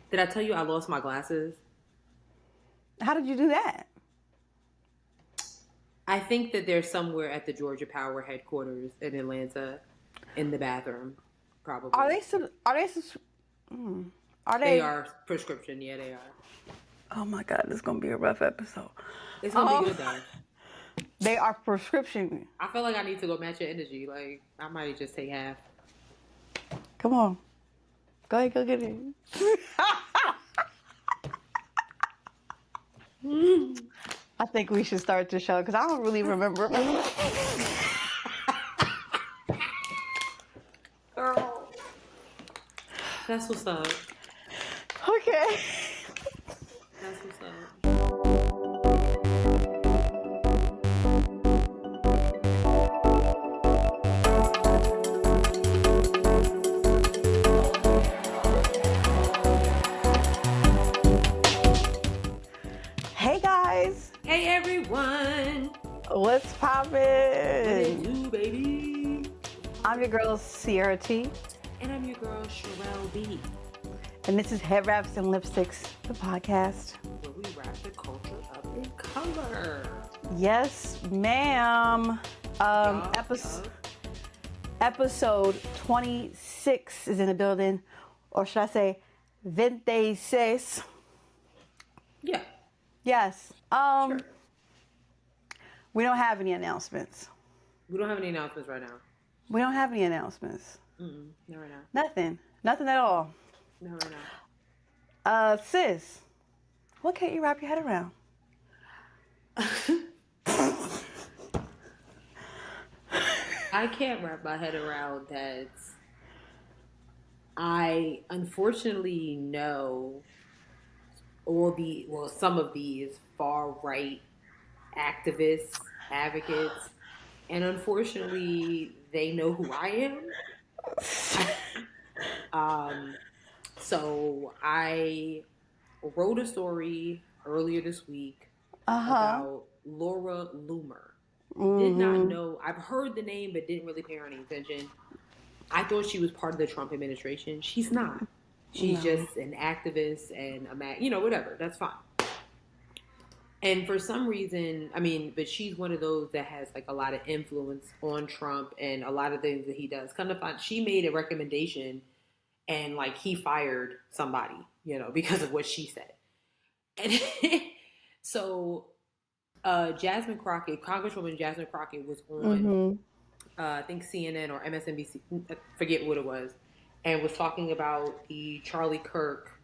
Did I tell you I lost my glasses? How did you do that? I think that they're somewhere at the Georgia Power headquarters in Atlanta, in the bathroom, probably. Are they? They are prescription. Yeah, they are. Oh my God, this is gonna be a rough episode. It's gonna be good though. They are prescription. I feel like I need to go match your energy. Like I might just take half. Come on, go ahead, go get it. I think we should start the show because I don't really remember. Girl, that's what's up. Okay. That's what's up. Hey guys. Hey everyone. What's poppin'? What it do, baby? I'm your girl Sierra T. And I'm your girl Sharelle B. And this is Head Wraps and Lipsticks, the podcast. Where we wrap the culture up in color. Yes, ma'am. Episode 26 is in the building. Or should I say 26? Yeah. Yes. Sure. We don't have any announcements. We don't have any announcements right now. We don't have any announcements. Not right now. Nothing. Nothing at all. Not right now. Sis, what can't you wrap your head around? I can't wrap my head around that. I unfortunately know some of these far right activists, advocates, and unfortunately they know who I am. So I wrote a story earlier this week about Laura Loomer. Did not know. I've heard the name, but didn't really pay her any attention. I thought she was part of the Trump administration. She's not. She's just an activist and whatever. That's fine. And for some reason, but she's one of those that has like a lot of influence on Trump and a lot of things that he does. Kind of fun. She made a recommendation and like he fired somebody, because of what she said. And so Jasmine Crockett, Congresswoman Jasmine Crockett was on, I think CNN or MSNBC, I forget what it was, and was talking about the Charlie Kirk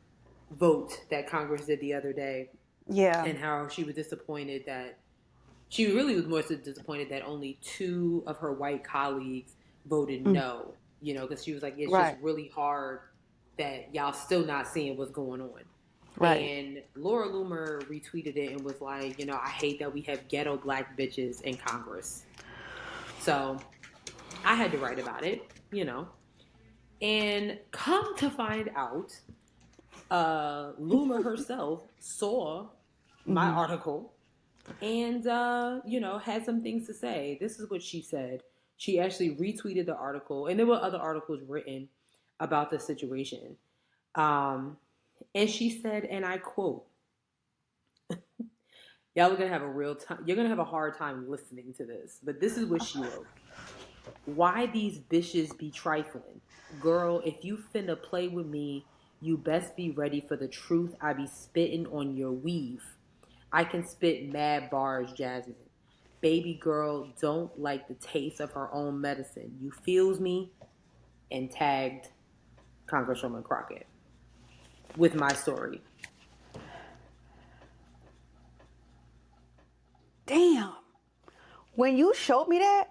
vote that Congress did the other day. Yeah. And how she was disappointed that, she really was more so disappointed that only 2 of her white colleagues voted no, because she was like, it's just really hard that y'all still not seeing what's going on. Right. And Laura Loomer retweeted it and was like, I hate that we have ghetto black bitches in Congress. So I had to write about it, and come to find out, Loomer herself saw my article and, had some things to say. This is what she said. She actually retweeted the article, and there were other articles written about the situation. And she said, and I quote, y'all are going to have you're going to have a hard time listening to this, but this is what she wrote. Why these bitches be trifling? Girl, if you finna play with me, you best be ready for the truth. I be spitting on your weave. I can spit mad bars, Jasmine. Baby girl don't like the taste of her own medicine. You feels me? And tagged Congresswoman Crockett with my story. Damn. When you showed me that,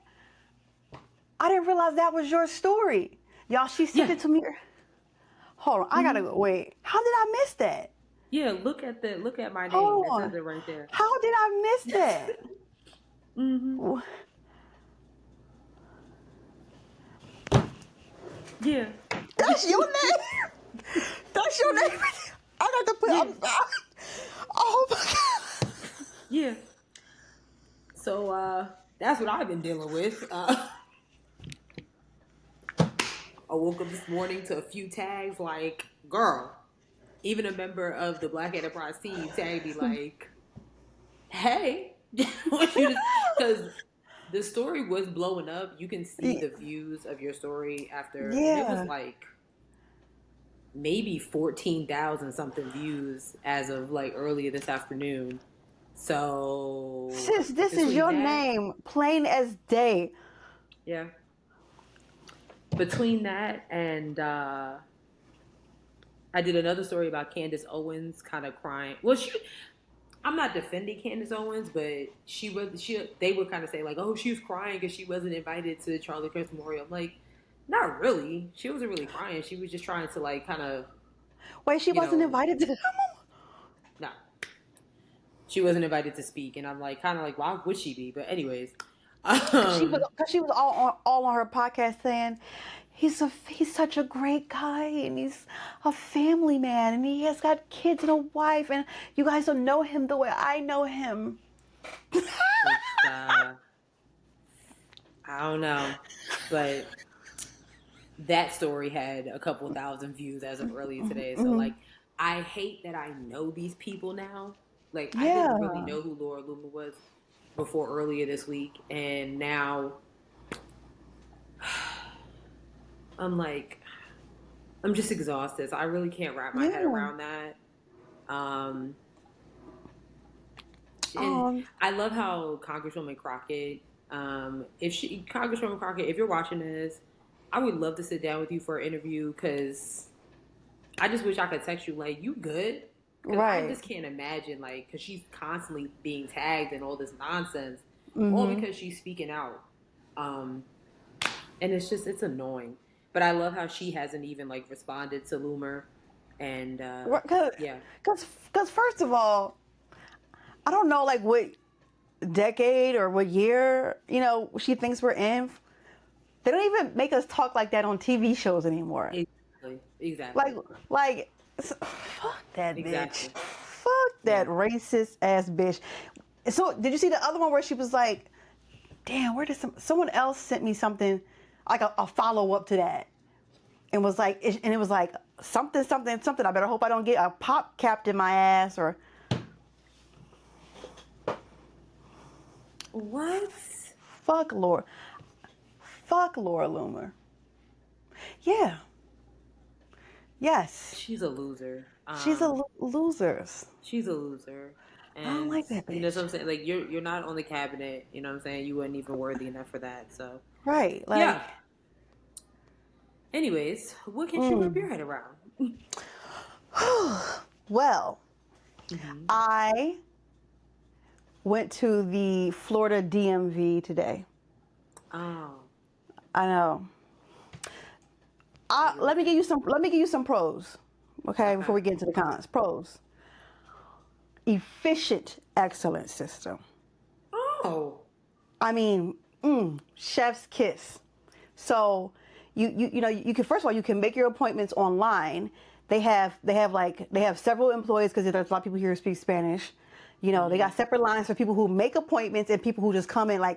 I didn't realize that was your story. Y'all, she sent it to me. Hold on, I gotta go. Wait, how did I miss that? Yeah, look at my name. Hold on. That says it right there. How did I miss that? Yeah. That's your name. That's your name. I got to put. Oh my God. Yeah. So that's what I've been dealing with. I woke up this morning to a few tags like, girl, even a member of the Black Enterprise team tagged me like, "Hey, because the story was blowing up. You can see the views of your story after, and it was Yeah. like maybe 14,000 something views as of like earlier this afternoon. So, Sis, this is between your that, name, plain as day. yeah, between that and I did another story about Candace Owens kind of crying. Well, I'm not defending Candace Owens, but they were kind of saying like, oh, she was crying because she wasn't invited to Charlie Kirk Memorial. I'm like, not really. She wasn't really crying. She was just trying to like kind of, Wait, she you wasn't know, invited to the no, she wasn't invited to speak, and I'm like, kind of like, why would she be? But anyways, um, because she was all on her podcast saying he's such a great guy and he's a family man and he has got kids and a wife and you guys don't know him the way I know him. it's I don't know, but that story had a couple thousand views as of earlier today. So like, I hate that I know these people now. Like, I didn't really Yeah. know who Laura Loomer was before earlier this week, and now I'm like, I'm just exhausted. So I really can't wrap my head Yeah. around that. Um, and Um. I love how Congresswoman Crockett, Congresswoman Crockett, if you're watching this, I would love to sit down with you for an interview because I just wish I could text you like, you good? Because I Right. just can't imagine, like, because she's constantly being tagged and all this nonsense, all Mm-hmm. because she's speaking out. Um, and it's annoying. But I love how she hasn't even, like, responded to Loomer. And, yeah. Because first of all, I don't know like what decade or what year she thinks we're in. They don't even make us talk like that on TV shows anymore. Exactly. Like, Exactly. fuck that bitch. Exactly. Fuck Yeah. that racist ass bitch. So, did you see the other one where she was like, damn, where did someone else sent me something, like a follow up to that? And was like, and it was like, something, something, something. I better hope I don't get a pop capped in my ass or. What? Fuck Laura. Fuck Laura Loomer. Yeah. Yes. She's a loser. She's a losers. She's a loser. I don't And like that you know what bitch. I'm saying? Like, you're not on the cabinet, you know what I'm saying? You weren't even worthy enough for that. So Right. yeah. Like, Anyways, what can she wrap your head around? well, Mm-hmm. I went to the Florida DMV today. Oh. I know. Let me give you some pros. Okay, before we get into the cons. Pros. Efficient, excellent system. Oh. I mean, chef's kiss. So you can, first of all, you can make your appointments online. They have several employees because there's a lot of people here who speak Spanish. They got separate lines for people who make appointments and people who just come in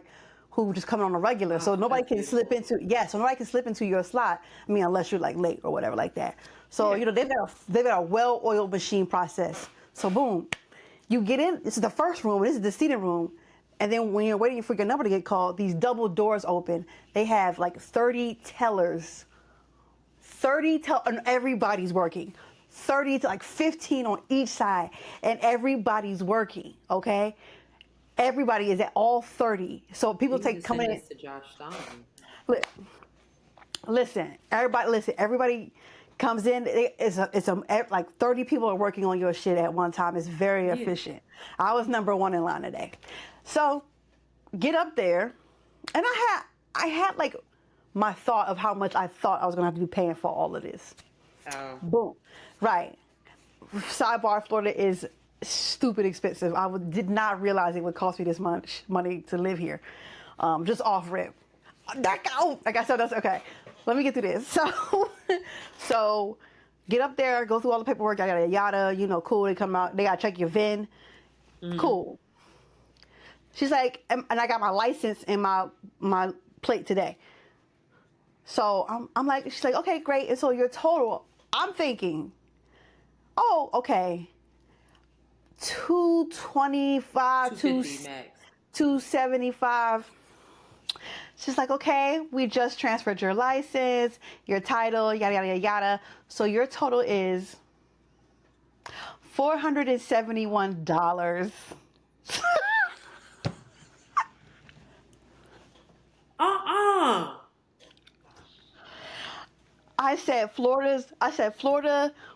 who just come in on a regular. So Oh, nobody that's can beautiful. so nobody can slip into your slot. I mean, unless you're like late or whatever like that. So Yeah. they've got a well-oiled machine process. So boom, you get in. This is the first room. This is the seating room. And then when you're waiting for your number to get called, these double doors open. They have like 30 tellers. And everybody's working. 30 to like 15 on each side, and everybody's working, okay? Everybody is at all 30. So people You need to come send in. this to Josh Stein. Listen, everybody comes in. Like 30 people are working on your shit at one time. It's very Yeah. efficient. I was number one in line today. So get up there, and I had like my thought of how much I thought I was gonna have to be paying for all of this. Oh. Boom. Right. Sidebar, Florida is stupid expensive. Did not realize it would cost me this much money to live here. Just off rip. Like I said, that's okay. Let me get through this. So get up there, go through all the paperwork. I got a yada, cool. They come out. They got to check your VIN. Mm-hmm. Cool. She's like, and I got my license and my plate today. So I'm like, she's like, okay, great. And so your total, I'm thinking, oh, oh, okay, 225, 250 max. 275. She's like, okay, we just transferred your license, your title, yada, yada, yada, yada. So your total is $471. I said, Florida,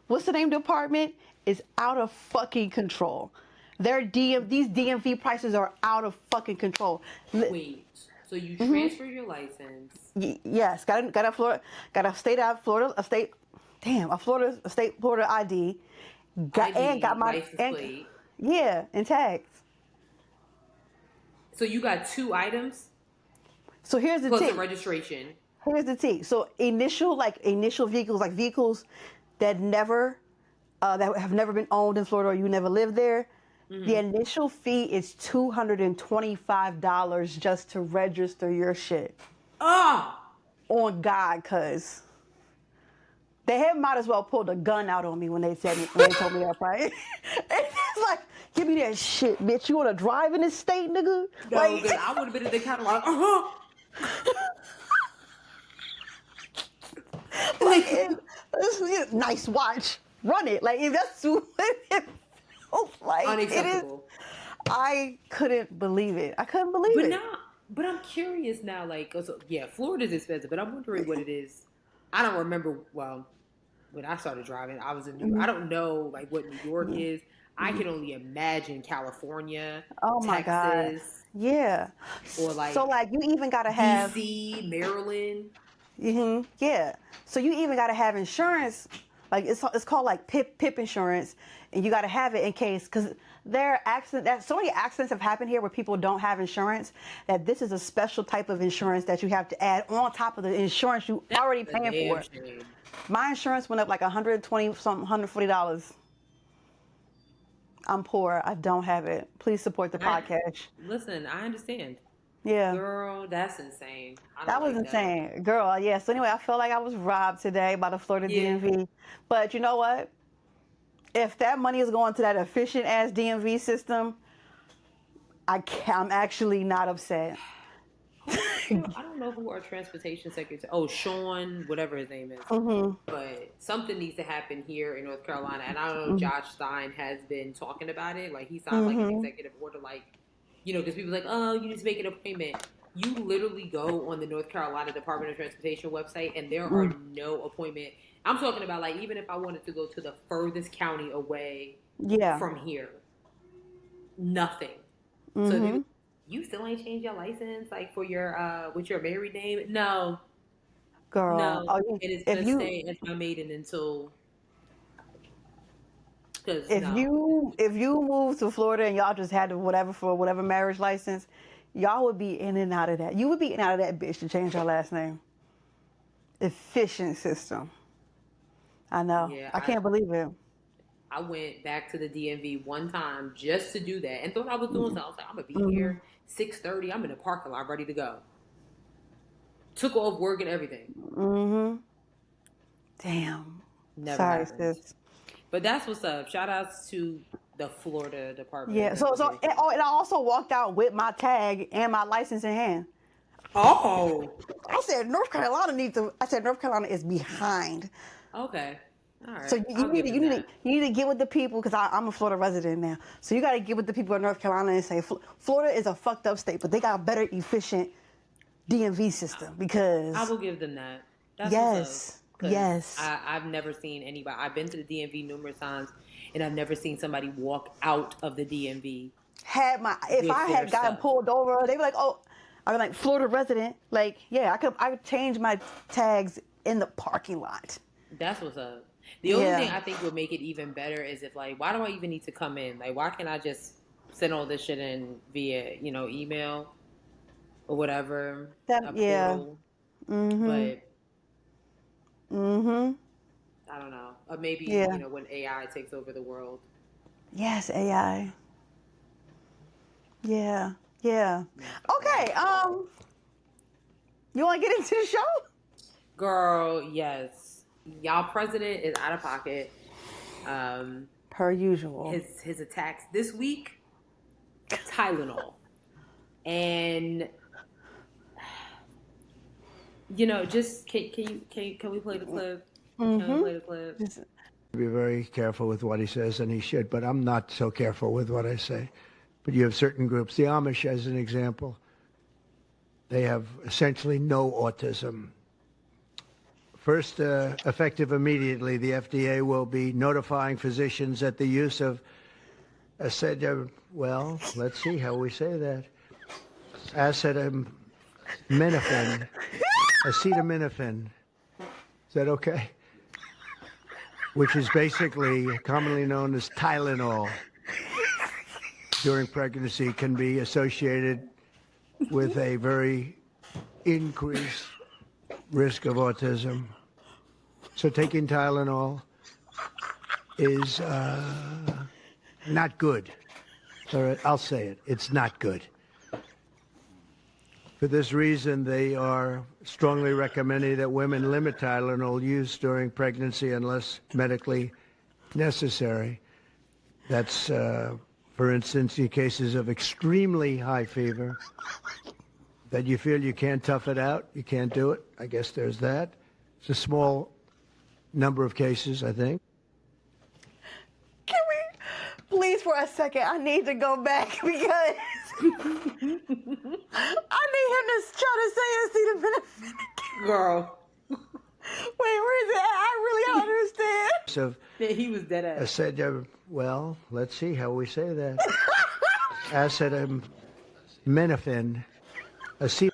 what's the name department? Is out of fucking control. These DMV prices are out of fucking control. Wait, so you transfer your license? Yes, got a state Florida ID. Got my license plate. Yeah, and tags. So you got 2 items? So here's the plus tea. the registration. Here's the tea. So initial vehicles, like vehicles that have never been owned in Florida or you never lived there, the initial fee is $225 just to register your shit. On God, cuz they might as well pulled a gun out on me when they told me that, right? It's like, give me that shit, bitch. You want to drive in this state, nigga? No, like, because I would have been in the counter like, like, nice watch. Run it. Like, if that's too, like, unacceptable. I couldn't believe it. But I'm curious now, like, so, yeah, Florida's expensive, but I'm wondering what it is. I don't remember, well, when I started driving, I was in New York. I don't know, like, what New York is. I can only imagine California, my God. Texas. Yeah. Or, like, so, like, you even got to have... D.C., Maryland. Yeah. So you even got to have insurance. Like, it's called, like, PIP insurance. And you got to have it in case... Because so many accidents have happened here where people don't have insurance, that this is a special type of insurance that you have to add on top of the insurance you already paying for. Shame. My insurance went up like $140. I'm poor. I don't have it. Please support the podcast. Listen, I understand. Yeah. Girl, that's insane. That was insane. Girl, yeah. So anyway, I felt like I was robbed today by the Florida DMV. But you know what? If that money is going to that efficient ass DMV system, I'm actually not upset. I don't know who our transportation secretary. Oh, Sean, whatever his name is. But something needs to happen here in North Carolina, and I don't know. Josh Stein has been talking about it. Like, he signed like an executive order, like, because people are like, oh, you need to make an appointment. You literally go on the North Carolina Department of Transportation website, and there are no appointment. I'm talking about, like, even if I wanted to go to the furthest county away from here, nothing. So you still ain't changed your license, like, for your with your married name? No, girl. No, it is gonna stay as my maiden until. If you moved to Florida and y'all just had whatever marriage license, y'all would be in and out of that. You would be in and out of that bitch to change your last name. Efficient system. I know. Yeah, I can't believe it. I went back to the DMV one time just to do that and thought I was doing something. I was like, I'm going to be here 6:30. I'm in the parking lot ready to go. Took off work and everything. Damn. Never happened. Sis. But that's what's up. Shout outs to the Florida Department. Yeah, and I also walked out with my tag and my license in hand. Oh. I said North Carolina is behind. Okay. All right. So you need to get with the people, because I'm a Florida resident now. So you got to get with the people in North Carolina and say Florida is a fucked up state, but they got a better efficient DMV system, because I will give them that. That's yes. I've never seen anybody. I've been to the DMV numerous times, and I've never seen somebody walk out of the DMV. If I had gotten pulled over, they'd be like, oh, I'm like Florida resident. Like, yeah, I could change my tags in the parking lot. That's what's up. The only thing I think would make it even better is if, like, why do I even need to come in? Like, why can't I just send all this shit in via, email or whatever? Portal? But I don't know. Or maybe when AI takes over the world. Yes, AI. Yeah. Okay. You want to get into the show? Girl, yes. Y'all president is out of pocket. Per usual. His attacks this week, Tylenol. And just can we play the clip? Can we play the clip? Be very careful with what he says, and he should, but I'm not so careful with what I say. But you have certain groups, the Amish as an example, they have essentially no autism. First, effective immediately, the FDA will be notifying physicians that the use of Acetaminophen, let's see how we say that. Acetaminophen. Is that okay? Which is basically commonly known as Tylenol during pregnancy, can be associated with a very increased risk of autism. So taking Tylenol is not good. All right, I'll say it. It's not good. For this reason, they are strongly recommending that women limit Tylenol use during pregnancy unless medically necessary. That's, for instance, in cases of extremely high fever, that you feel you can't tough it out, you can't do it. I guess there's that. It's a small number of cases, I think. Can we, please, for a second, I need to go back because I need him to try to say acetaminophen. Girl. Wait, where is it? I really don't understand. So he was dead ass. I said, let's see how we say that. Acetaminophen. He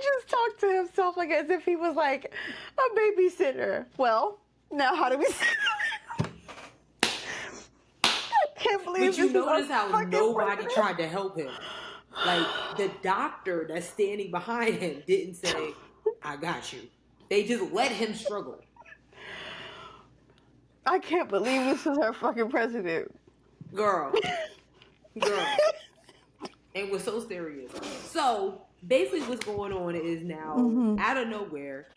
just talked to himself like as if he was like a babysitter. Well, now how do we say that? I can't believe But you this notice is how nobody tried to help him. Like, the doctor that's standing behind him didn't say, I got you. They just let him struggle. I can't believe this is our fucking president. Girl. And we're so serious. So, basically what's going on is now, out of nowhere,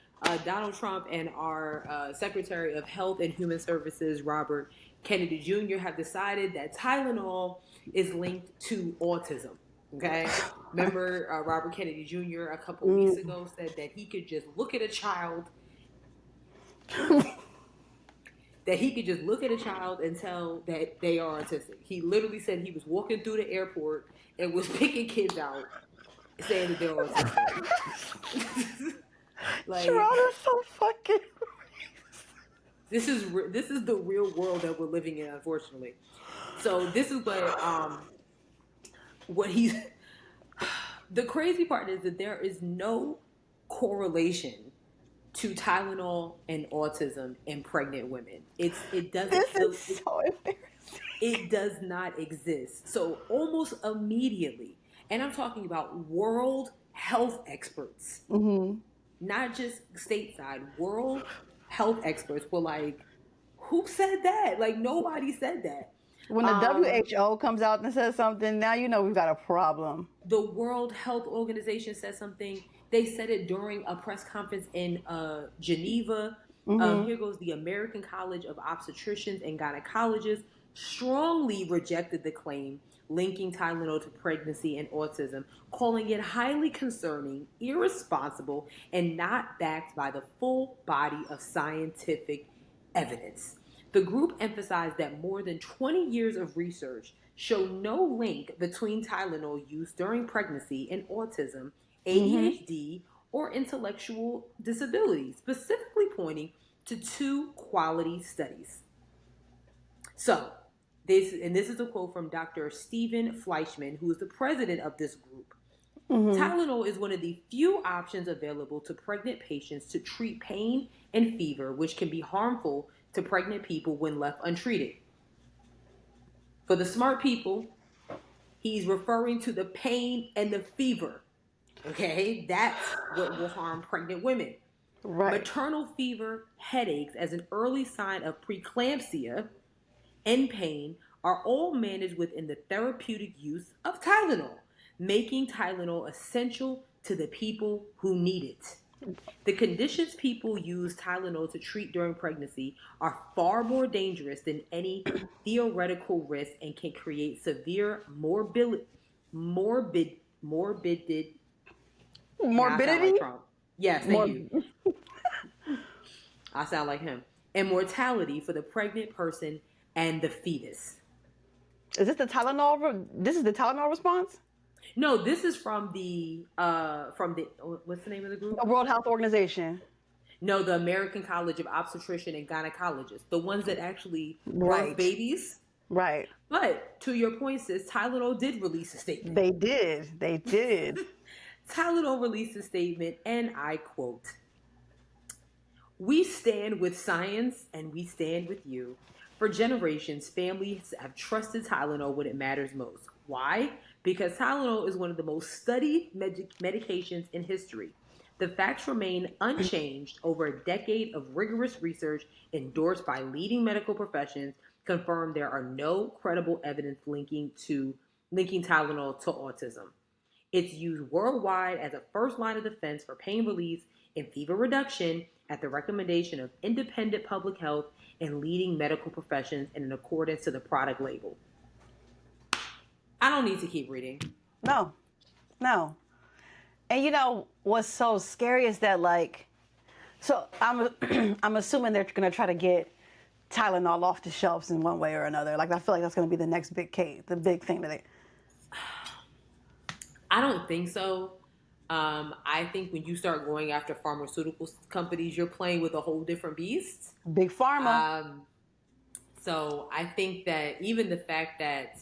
Donald Trump and our Secretary of Health and Human Services, Robert Kennedy Jr., have decided that Tylenol is linked to autism. Okay? Remember, Robert Kennedy Jr. a couple weeks ago said that he could just look at a child and tell that they are autistic. He literally said he was walking through the airport and was picking kids out, saying that they're autistic. Like, Sharelle is so fucking. This is the real world that we're living in, unfortunately. So this is what he's. The crazy part is that there is no correlation to Tylenol and autism in pregnant women. It doesn't. This is so embarrassing. It does not exist. So almost immediately, and I'm talking about world health experts, not just stateside, world health experts were like, who said that? Like, nobody said that. When the WHO comes out and says something, now you know we've got a problem. The World Health Organization said something. They said it during a press conference in Geneva. Here goes the American College of Obstetricians and Gynecologists strongly rejected the claim linking Tylenol to pregnancy and autism, calling it highly concerning, irresponsible, and not backed by the full body of scientific evidence. The group emphasized that more than 20 years of research show no link between Tylenol use during pregnancy and autism, ADHD, or intellectual disabilities, specifically pointing to 2 quality studies. So, this is a quote from Dr. Stephen Fleischman, who is the president of this group. Tylenol is one of the few options available to pregnant patients to treat pain and fever, which can be harmful to pregnant people when left untreated. For the smart people, he's referring to the pain and the fever. Okay? That's what will harm pregnant women. Right. Maternal fever, headaches as an early sign of preeclampsia, and pain are all managed within the therapeutic use of Tylenol, making Tylenol essential to the people who need it. The conditions people use Tylenol to treat during pregnancy are far more dangerous than any theoretical risk and can create severe morbid. Now I sound Morbidity? like Trump. Yes, thank More. you. I sound like him. And mortality for the pregnant person and the fetus. Is this the Tylenol? This is the Tylenol response? No, this is from the what's the name of the group? The World Health Organization. No, the American College of Obstetrician and Gynecologists, the ones that actually birth Right. babies. Right. But to your point, sis, Tylenol did release a statement. They did. They did. Tylenol released a statement, and I quote, "We stand with science and we stand with you. For generations, families have trusted Tylenol when it matters most. Why? Because Tylenol is one of the most studied medications in history. The facts remain unchanged over a decade of rigorous research endorsed by leading medical professions confirm there are no credible evidence linking Tylenol to autism. It's used worldwide as a first line of defense for pain relief and fever reduction at the recommendation of independent public health and leading medical professions and in accordance to the product label." I don't need to keep reading. No. No. And you know what's so scary is that so I'm assuming they're gonna try to get Tylenol off the shelves in one way or another. Like I feel like that's gonna be the next big the big thing that they. I don't think so. I think when you start going after pharmaceutical companies, you're playing with a whole different beast. Big pharma. So I think that even the fact that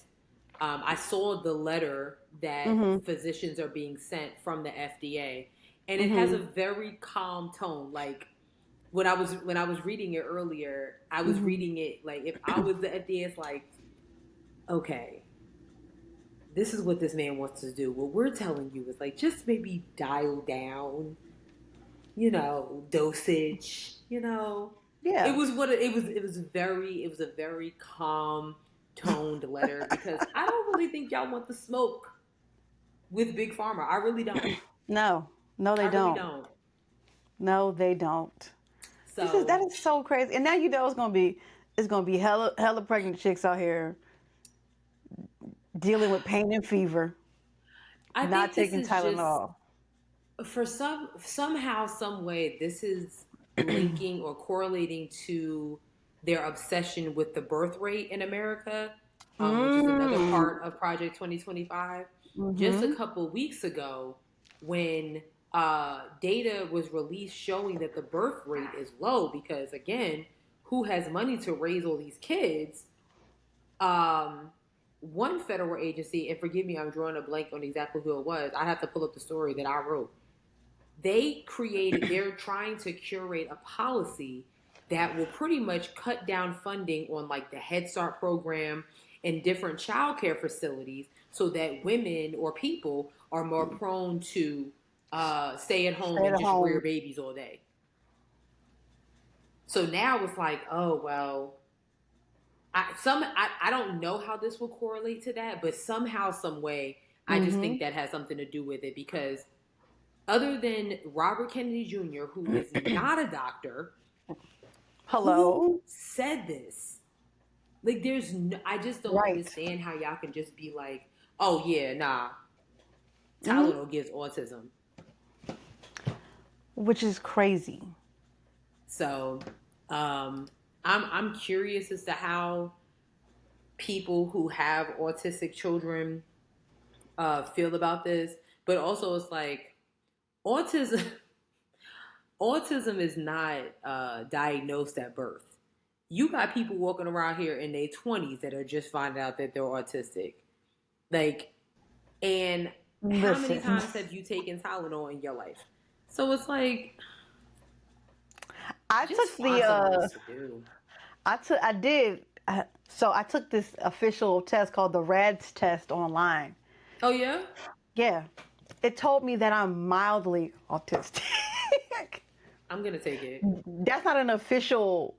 I saw the letter that physicians are being sent from the FDA, and it has a very calm tone. Like when I was reading it earlier, I was reading it like if I was the FDA, it's like, okay, this is what this man wants to do. What we're telling you is like just maybe dial down, dosage, Yeah. It was a very calm toned letter because I don't really think y'all want the smoke with Big Pharma. I really don't. No, they don't. Really don't. No, they don't. So That is so crazy. And now it's gonna be hella pregnant chicks out here dealing with pain and fever, not taking Tylenol. For somehow, some way, this is linking or correlating to their obsession with the birth rate in America, which is another part of Project 2025. Just a couple weeks ago, when data was released showing that the birth rate is low because, again, who has money to raise all these kids? One federal agency, and forgive me, I'm drawing a blank on exactly who it was. I have to pull up the story that I wrote. They're trying to curate a policy that will pretty much cut down funding on like the Head Start program and different childcare facilities so that women or people are more prone to stay at home and just rear babies all day. So now it's like, oh, well, I don't know how this will correlate to that, but somehow, some way, I just think that has something to do with it because other than Robert Kennedy Jr., who is not a doctor, who said this? Like, I just don't understand how y'all can just be like, oh yeah, nah, Tylenol gives autism. Which is crazy. So, I'm curious as to how people who have autistic children feel about this, but also it's like autism is not diagnosed at birth. You got people walking around here in their 20s that are just finding out that they're autistic. Like, and how many times have you taken Tylenol in your life? So it's like, I took this official test called the RADS test online. Oh yeah? Yeah. It told me that I'm mildly autistic. I'm gonna take it. That's not an official,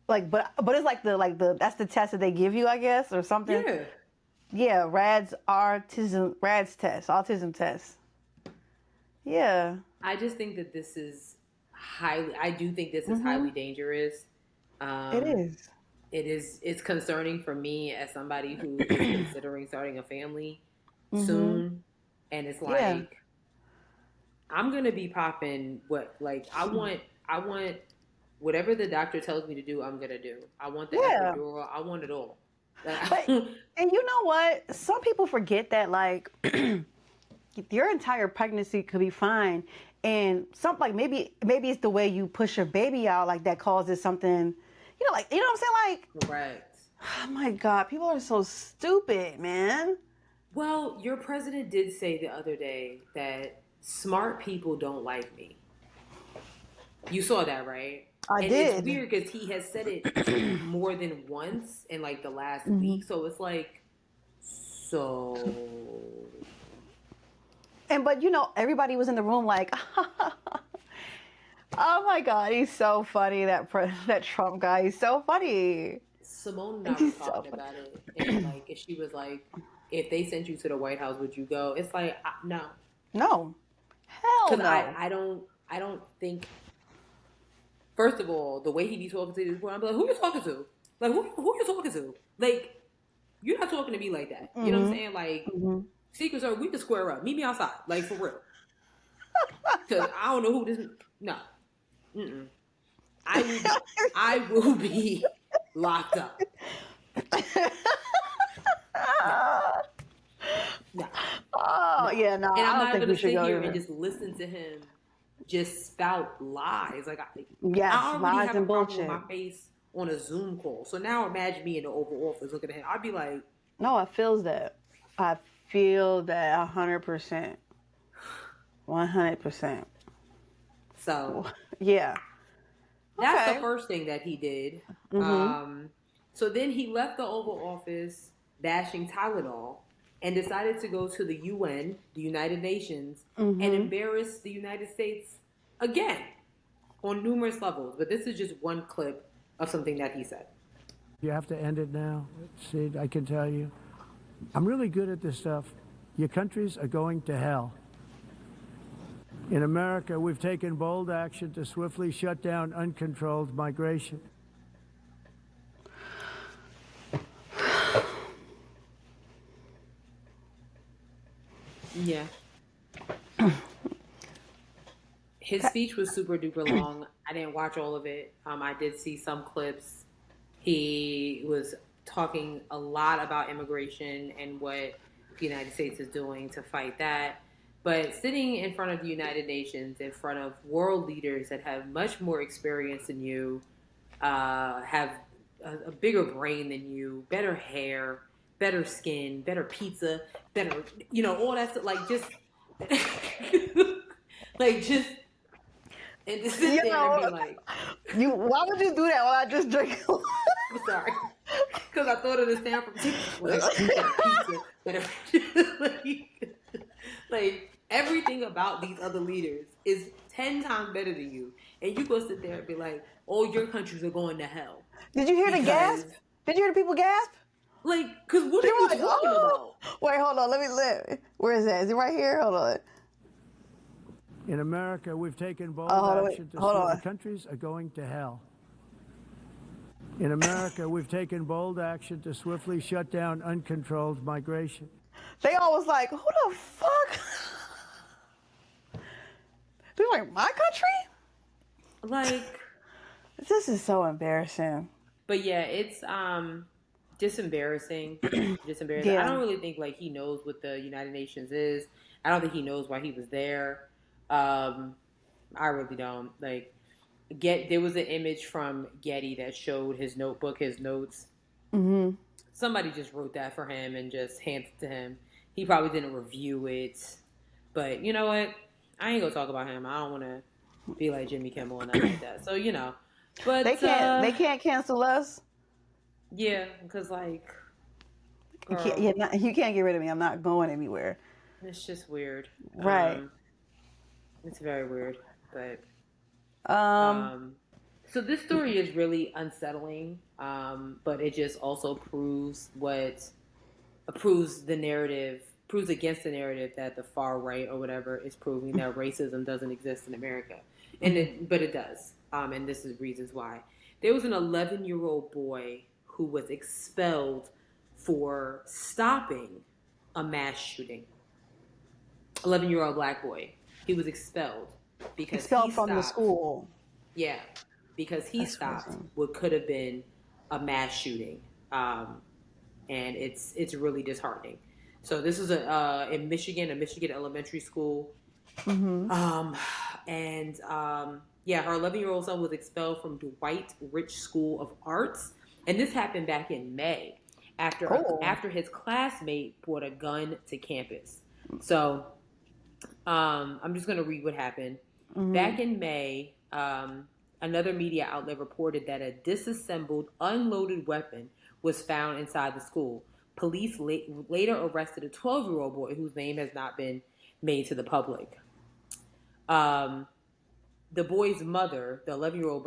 but it's that's the test that they give you, I guess, or something. Yeah. Yeah, RADS test, autism test. Yeah. I just think that this is I do think this is highly dangerous. It Um, is. it's concerning for me as somebody who is considering starting a family soon. And it's Yeah. like, I'm going to be popping I want whatever the doctor tells me to do, I'm going to do. I want the Yeah. epidural. I want it all. But and you know what? Some people forget that like your entire pregnancy could be fine, and something like maybe it's the way you push your baby out like that causes something. Like what I'm saying? Like, Correct. oh my God, people are so stupid, man. Well, your president did say the other day that smart people don't like me. You saw that, right? I And it's did. weird because he has said it more than once in like the last week. So it's like, so. And but everybody was in the room like, oh my God, he's so funny. That Trump guy, he's so funny. Simone and I were He's so talking funny. about it, and like, if she was like, if they sent you to the White House, would you go? It's like, no, No, hell because no. I don't think. First of all, the way he be talking to these people, I'm like, who you talking to? Like, who you talking to? Like, you're not talking to me like that. You know what I'm saying? Like, Secret Service, we can square up. Meet me outside, like for real. Because I don't know who this. No, I will be locked up. No. Oh yeah, no. And I I'm don't not think going we to should sit go here either. and just listen to him just spout lies. Like, Yes, I already lies have a and problem with bullshit. my face on a Zoom call. So now imagine me in the Oval Office looking at him. I'd be like, No, I feel that. I feel that 100%. 100%. so Yeah. that's the Okay. first thing that he did. So then he left the Oval Office bashing Tylenol and decided to go to the UN, the United Nations, and embarrass the United States again on numerous levels. But this is just one clip of something that he said. You have to end it now, Sid, I can tell you. I'm really good at this stuff. Your countries are going to hell. In America, we've taken bold action to swiftly shut down uncontrolled migration. Yeah. His speech was super duper long. I didn't watch all of it. I did see some clips. He was talking a lot about immigration and what the United States is doing to fight that. But sitting in front of the United Nations, in front of world leaders that have much more experience than you, have a bigger brain than you, better hair, better skin, better pizza, better, all that stuff. Like, just, like, just, and to sit there and be like, Why would you do that while I just drink? I'm sorry. Because I thought of the sound from TikTok. Like, pizza, like, everything about these other leaders is 10 times better than you. And you go sit there and be like, all your countries are going to hell. Did you hear the gasp? Did you hear the people gasp? Like, because what are you talking about? Wait, hold on. Let me. Where is that? Is it right here? Hold on. In America, we've taken bold action to the countries are going to hell. In America, we've taken bold action to swiftly shut down uncontrolled migration. They all was like, who the fuck? They're like, my country? Like, this is so embarrassing. But yeah, it's just embarrassing. Just embarrassing. Yeah. I don't really think like he knows what the United Nations is. I don't think he knows why he was there. I really don't. Like, there was an image from Getty that showed his notebook, his notes. Somebody just wrote that for him and just handed it to him. He probably didn't review it. But you know what? I ain't gonna talk about him. I don't want to be like Jimmy Kimmel and nothing like that. So, But they can't cancel us. Yeah, because like, girl, you can't get rid of me. I'm not going anywhere. it's just weird. Right. It's very weird. But so this story is really unsettling. But it just also proves the narrative proves against the narrative that the far right or whatever is proving that racism doesn't exist in America, but it does. And this is reasons why. There was an 11-year-old boy who was expelled for stopping a mass shooting. 11-year-old black boy. He was expelled because Expelled he from the stopped. school. Yeah, because he That's stopped crazy. what could have been a mass shooting, and it's really disheartening. So this is in Michigan, a Michigan elementary school, and yeah, her 11-year-old son was expelled from Dwight Rich School of Arts, and this happened back in May after his classmate brought a gun to campus. So I'm just going to read what happened. Back in May, another media outlet reported that a disassembled, unloaded weapon was found inside the school. Police later arrested a 12-year-old boy whose name has not been made to the public. The boy's mother, the 11-year-old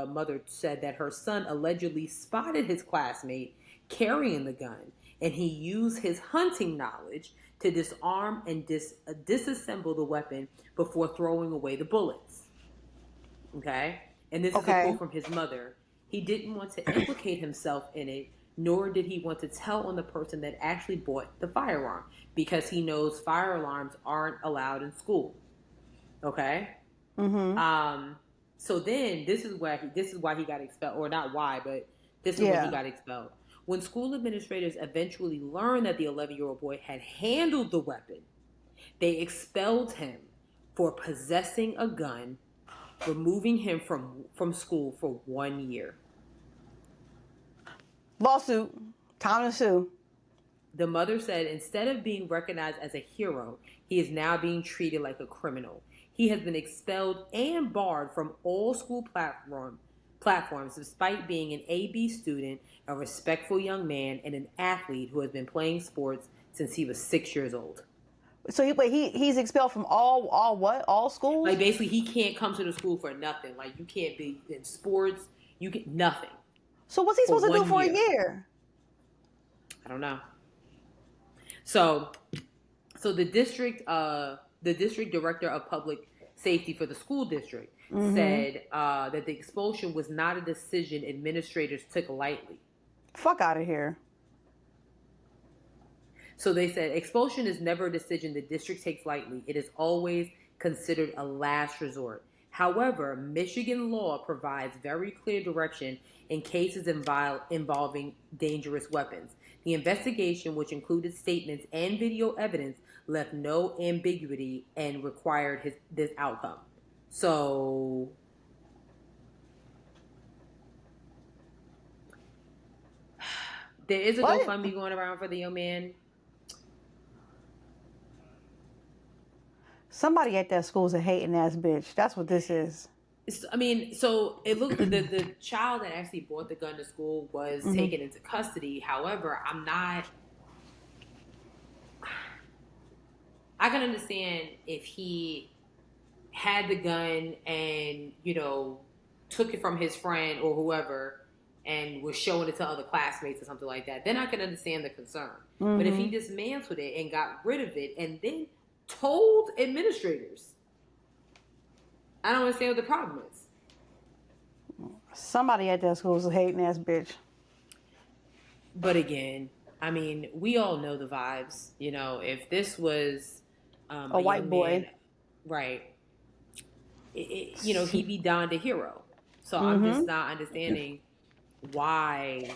mother, said that her son allegedly spotted his classmate carrying the gun, and he used his hunting knowledge to disarm and disassemble the weapon before throwing away the bullets. Okay? And this is a quote from his mother. He didn't want to implicate himself in it, nor did he want to tell on the person that actually bought the firearm, because he knows fire alarms aren't allowed in school. Okay? So then this is why he got expelled, or not why, but this is when he got expelled. When school administrators eventually learned that the 11-year-old boy had handled the weapon, they expelled him for possessing a gun, removing him from school for 1 year. Lawsuit. Time to sue. The mother said instead of being recognized as a hero, he is now being treated like a criminal. He has been expelled and barred from all school platforms despite being an AB student, a respectful young man, and an athlete who has been playing sports since he was 6 years old. So he's expelled from all schools? Like basically he can't come to the school for nothing. Like you can't be in sports, you get nothing. So what's he supposed to do for a year? I don't know. So the district director of public safety for the school district said that the expulsion was not a decision administrators took lightly. Fuck out of here. So they said expulsion is never a decision the district takes lightly. It is always considered a last resort. However, Michigan law provides very clear direction in cases involving dangerous weapons. The investigation, which included statements and video evidence, left no ambiguity and required this outcome. So there is a GoFundMe going around for the young man. Somebody at that school is a hating ass bitch. That's what this is. I mean, so it looked the child that actually brought the gun to school was taken into custody. However, I can understand if he had the gun and, took it from his friend or whoever and was showing it to other classmates or something like that. Then I can understand the concern. But if he dismantled it and got rid of it and then told administrators, I don't understand what the problem is. Somebody at that school is a hating ass bitch. But again, I mean, we all know the vibes. If this was a white boy, right? He'd be donned a hero. So I'm just not understanding why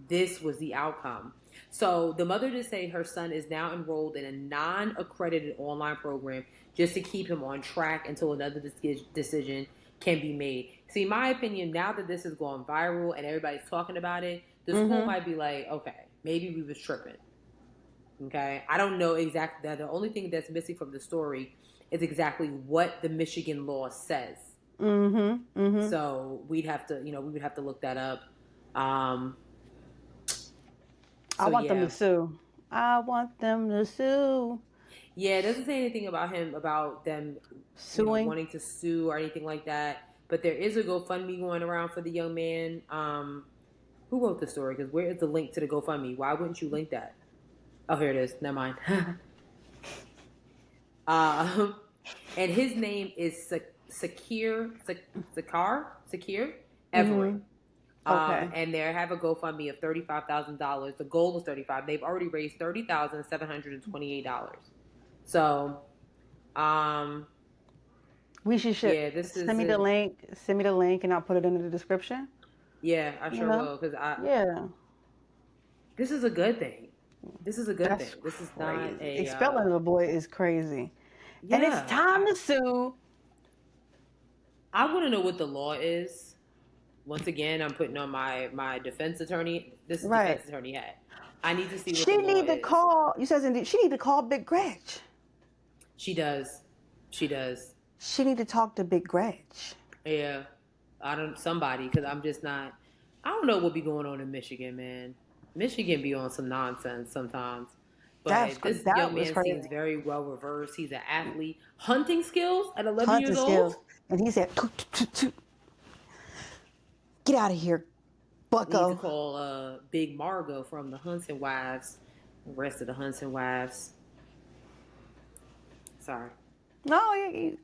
this was the outcome. So the mother did say her son is now enrolled in a non-accredited online program just to keep him on track until another decision can be made. See, my opinion, now that this has gone viral and everybody's talking about it, the school might be like, okay, maybe we was tripping. Okay? I don't know exactly that. The only thing that's missing from the story is exactly what the Michigan law says. So we would have to look that up. I want them to sue. I want them to sue. Yeah, it doesn't say anything about them suing, wanting to sue or anything like that. But there is a GoFundMe going around for the young man. Who wrote the story? Because where is the link to the GoFundMe? Why wouldn't you link that? Oh, here it is. Never mind. And his name is Sakir Everett. Okay. And they have a GoFundMe of $35,000. The goal is 35. They've already raised $30,728. So, We should yeah, this is send me the link. Send me the link, and I'll put it in the description. yeah, I sure will because Yeah. This is a good thing. This is a good That's thing. This is crazy. not a Expelling the boy is crazy. yeah. And it's time to sue. I want to know what the law is. Once again, I'm putting on my defense attorney. This is defense attorney hat. I need to see what She the law need to is. call. You says indeed. She need to call Big Gretch. She does. She does. She need to talk to Big Gretch. Yeah, somebody because I'm just not. I don't know what be going on in Michigan, man. Michigan be on some nonsense sometimes. But this young man seems very well reversed. He's an athlete. Hunting skills at 11 years old. And he said, "Get out of here, bucko." Need to call Big Margot from the Hunting Wives. The rest of the Hunting Wives. Sorry. No,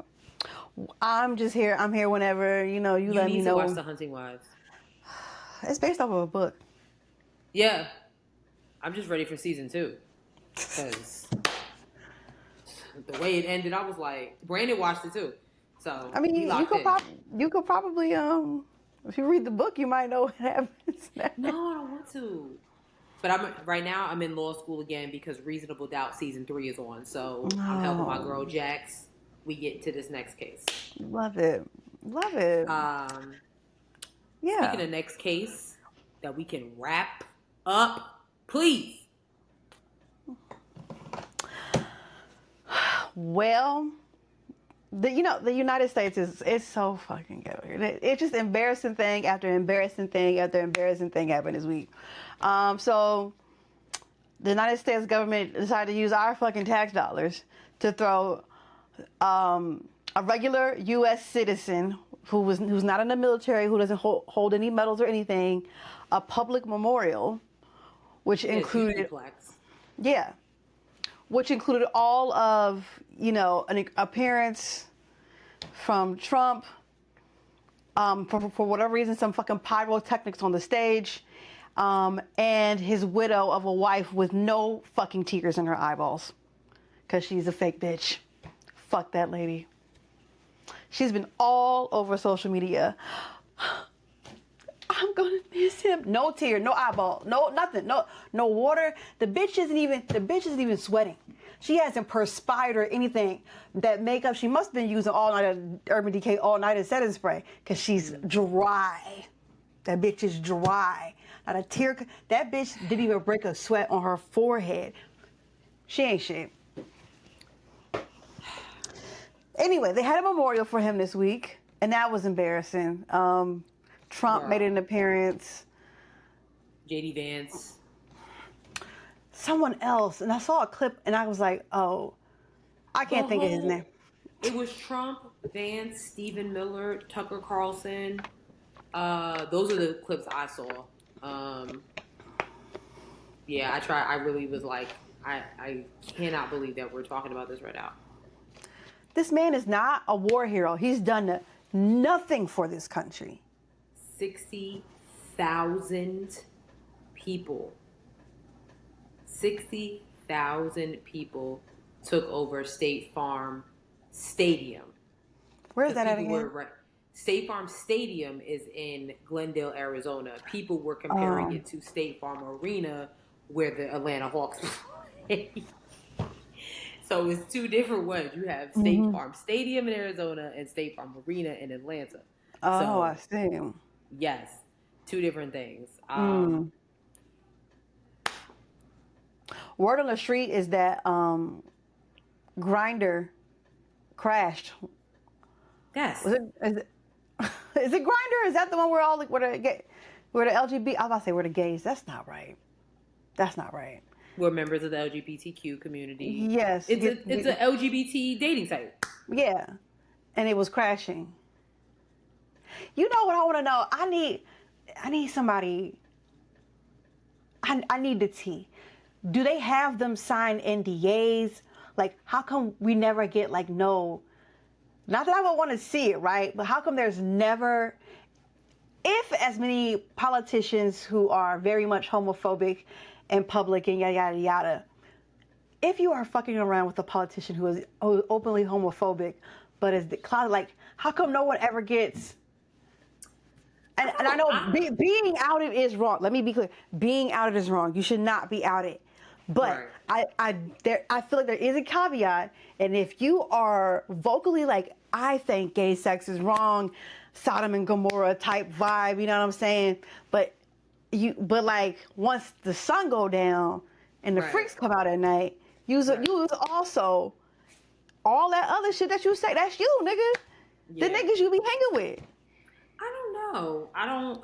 I'm just here. I'm here whenever you let me know. You need to watch the Hunting Wives. It's based off of a book. Yeah, I'm just ready for season 2 because the way it ended, I was like, Brandon watched it too. So I mean, you could probably if you read the book, you might know what happens next. No, I don't want to. But right now I'm in law school again because Reasonable Doubt season 3 is on. So I'm helping my girl Jax. We get to this next case. Love it. Yeah. Speaking of next case that we can wrap up, please. Well, the United States it's so fucking good. It's just embarrassing thing after embarrassing thing after embarrassing thing happened this week. So the United States government decided to use our fucking tax dollars to throw a regular U.S. citizen who's not in the military, who doesn't hold any medals or anything, a public memorial, which included which included all of an appearance from Trump, for whatever reason, some fucking pyrotechnics on the stage, and his widow of a wife with no fucking tears in her eyeballs, because she's a fake bitch. Fuck that lady. She's been all over social media. I'm gonna miss him. No tear, no eyeball, no nothing, no water. The bitch isn't even sweating. She hasn't perspired or anything. That makeup, she must have been using all night Urban Decay all night setting spray, because she's dry. That bitch is dry. Not a tear. That bitch didn't even break a sweat on her forehead. She ain't shit. Anyway, they had a memorial for him this week, and that was embarrassing. Trump made an appearance. JD Vance. Someone else, and I saw a clip, and I was like, oh, I can't think of his name. It was Trump, Vance, Stephen Miller, Tucker Carlson. Those are the clips I saw. Yeah, I really was like, I cannot believe that we're talking about this right now. This man is not a war hero. He's done nothing for this country. 60,000 people. 60,000 people took over State Farm Stadium. Where's that at again? State Farm Stadium is in Glendale, Arizona. People were comparing it to State Farm Arena, where the Atlanta Hawks play. So it's two different ones. You have State Farm Stadium in Arizona and State Farm Arena in Atlanta. Oh, I see. Yes, two different things. Word on the street is that Grindr crashed. Yes. Is it Grindr? Is that the one where the LGBT? I was about to say where the gays. That's not right. We're members of the LGBTQ community. Yes. It's a LGBT dating site. Yeah. And it was crashing. You know what I want to know? I need somebody. I need the tea. do they have them sign NDAs? Like, how come we never get like no? Not that I would want to see it, right? But how come there's never, if as many politicians who are very much homophobic in public and yada yada yada, if you are fucking around with a politician who is openly homophobic, but is the closet, like, how come no one ever gets? And I know being outed is wrong. Let me be clear: being outed is wrong. You should not be outed. But right. I feel like there is a caveat, and if you are vocally like, I think gay sex is wrong, Sodom and Gomorrah type vibe, you know what I'm saying? But like once the sun go down and the freaks come out at night, you was also all that other shit that you say. That's you, nigga. Yeah. The niggas you be hanging with. I don't know.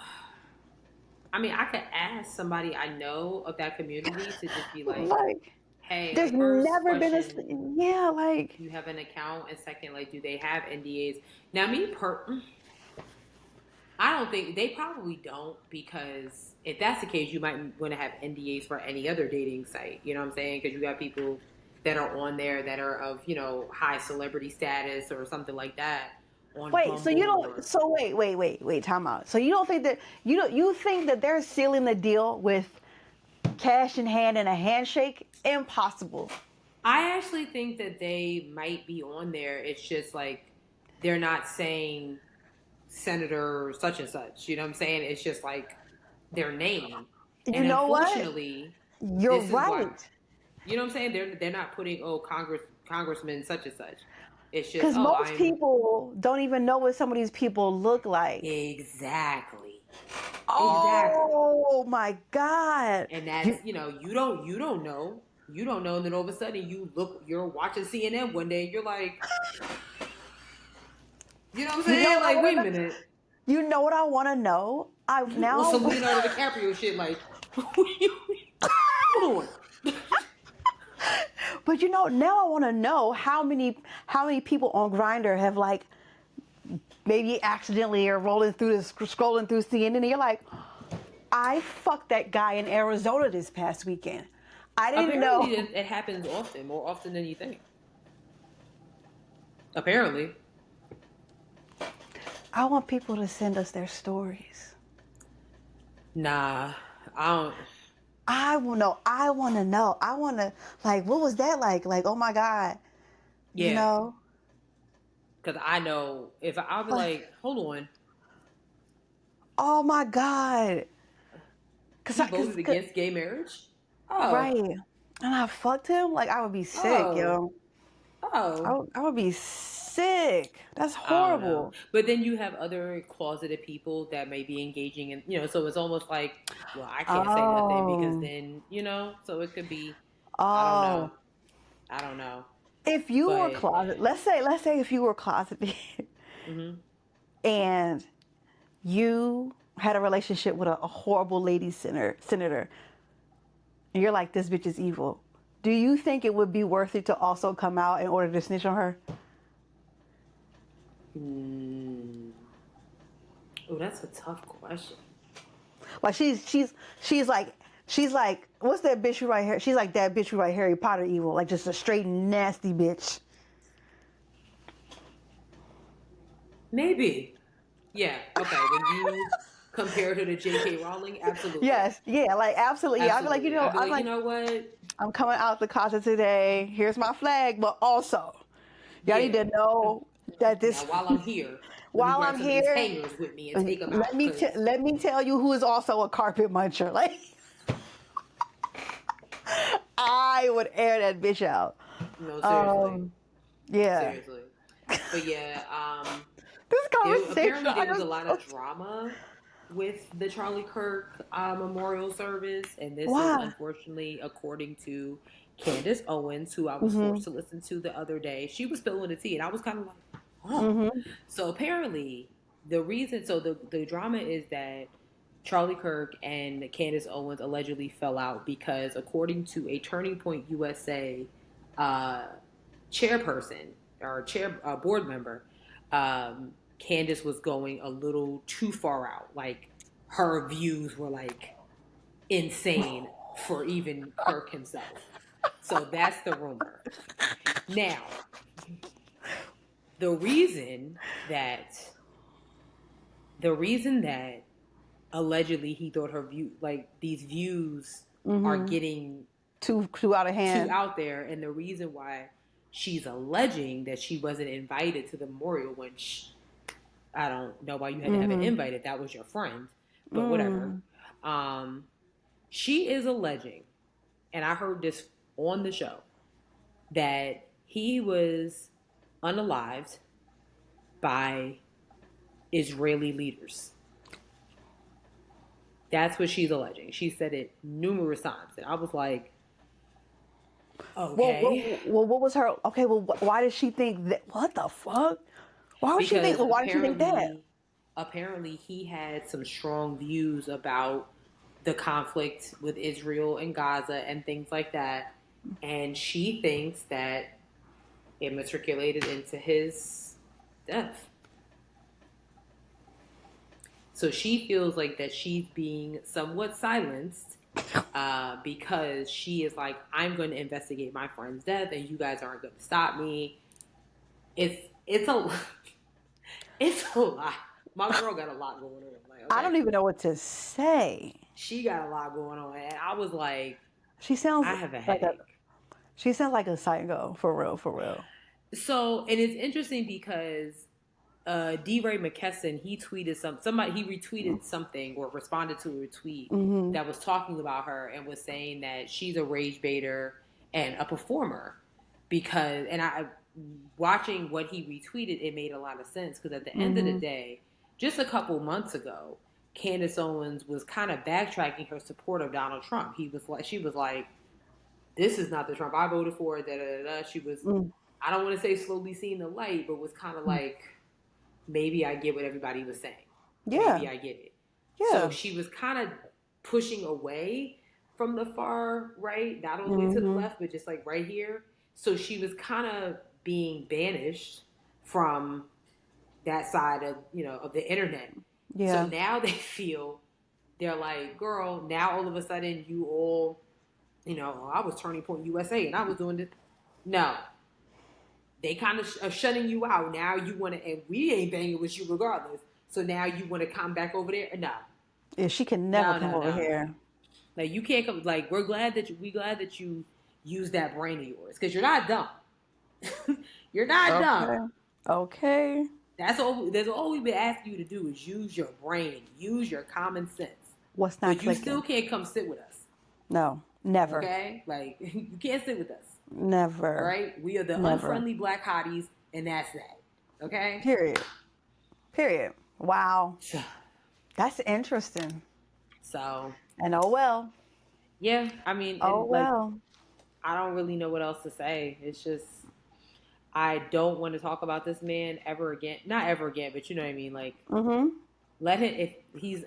I mean, I could ask somebody I know of that community to just be like hey, there's never been a like. You have an account, and second, like, do they have NDAs? Now, I don't think they probably don't, because if that's the case, you might want to have NDAs for any other dating site. You know what I'm saying? Because you got people that are on there that are of high celebrity status or something like that. Wait, so you don't? So wait, time out. So you don't think that you think that they're sealing the deal with cash in hand and a handshake? Impossible. I actually think that they might be on there. It's just like they're not saying Senator such and such. You know what I'm saying? It's just like their name. You know what? You're right. You know what I'm saying? They're not putting Congressman such and such. It's just because most people don't even know what some of these people look like. Exactly. Oh my God. And that's you don't know. You don't know, and then all of a sudden you're watching CNN one day and you're like, you know what I'm saying? Like, wait a minute. You know what I want to know? Some Leonardo DiCaprio shit, like, hold on. But now I want to know how many people on Grindr have like maybe accidentally or scrolling through CNN, and you're like, I fucked that guy in Arizona this past weekend. I didn't know. It happens often, more often than you think. Apparently. I want people to send us their stories. Nah, I don't. I want to know. I want to, like, what was that like? Like, oh my God. Yeah. Because I know if I'll be like, hold on. Oh my God. He voted against gay marriage? Oh. Right. And I fucked him? Like, I would be sick, yo. Oh. I would be sick. That's horrible. But then you have other closeted people that may be engaging in, so it's almost like, well, I can't say nothing because then, so it could be, I don't know. If you were closeted, let's say if you were closeted mm-hmm. and you had a relationship with a horrible lady senator, and you're like, this bitch is evil. Do you think it would be worth it to also come out in order to snitch on her? Oh, that's a tough question. Like she's like, what's that bitch who write Harry? She's like that bitch who write Harry Potter evil, like just a straight nasty bitch. Maybe. Yeah. Okay. When you compare her to J.K. Rowling, absolutely. Yes. Yeah. Like absolutely. Yeah. I feel like I'm like, you know what? I'm coming out the closet today. Here's my flag, but also, y'all need to know that this. Now, while I'm here. Hangers with me and take them out. Let me tell you who is also a carpet muncher. Like, I would air that bitch out. No, seriously. Yeah. Seriously. But yeah, this conversation. Apparently there was a lot of drama with the Charlie Kirk memorial service, and this is unfortunately according to Candace Owens, who I was forced to listen to the other day. She was spilling the tea, and I was kind of like, So apparently the drama is that Charlie Kirk and Candace Owens allegedly fell out because, according to a Turning Point USA chairperson or board member, Candace was going a little too far out. Like, her views were like insane for even Kirk himself. So that's the rumor. Now, the reason that allegedly he thought her view, like these views are getting too out of hand, too out there, and the reason why she's alleging that she wasn't invited to the memorial when I don't know why you had to have an invite if that was your friend, but whatever. She is alleging, and I heard this on the show, that he was unalived by Israeli leaders. That's what she's alleging. She said it numerous times, and I was like, okay. Well, what was her? Okay, well, why did she think that? What the fuck? Why would she think? Why did she think that? Apparently, he had some strong views about the conflict with Israel and Gaza and things like that, and she thinks that it matriculated into his death. So she feels like that she's being somewhat silenced because she is like, I'm going to investigate my friend's death, and you guys aren't going to stop me. It's a lot. My girl got a lot going on. Like, okay. I don't even know what to say. She got a lot going on, and I was like, she sounds. I have a headache. She sounds like a psycho, for real. So, and it's interesting because D-Ray McKesson, he tweeted he retweeted something or responded to a tweet that was talking about her and was saying that she's a rage baiter and a performer watching what he retweeted, it made a lot of sense because at the end of the day, just a couple months ago, Candace Owens was kind of backtracking her support of Donald Trump. She was like, this is not the Trump I voted for, She was, I don't want to say slowly seeing the light, but was kind of like, maybe I get what everybody was saying. Yeah. Maybe I get it. Yeah. So she was kind of pushing away from the far right, not all the way to the left, but just like right here. So she was kind of being banished from that side of, of the internet. Yeah. So now they're like, girl, now all of a sudden you all, I was Turning Point USA and I was doing this. No. They kind of are shutting you out. Now you want to, and we ain't banging with you regardless. So now you want to come back over there? No. Yeah, she can never come over here. Like, you can't come. Like, we're glad that you use that brain of yours because you're not dumb. You're not dumb. Okay. That's all we've been asking you to do is use your brain, use your common sense. What's not clicking? You still can't come sit with us. No, never. Okay, like you can't sit with us. Never. All right, we are the unfriendly black hotties, and that's that. Okay. Period. Wow. That's interesting. So. And oh well. Yeah, I mean. Oh well. I don't really know what else to say. It's just, I don't want to talk about this man ever again. Not ever again, but you know what I mean. Like, let him. If he's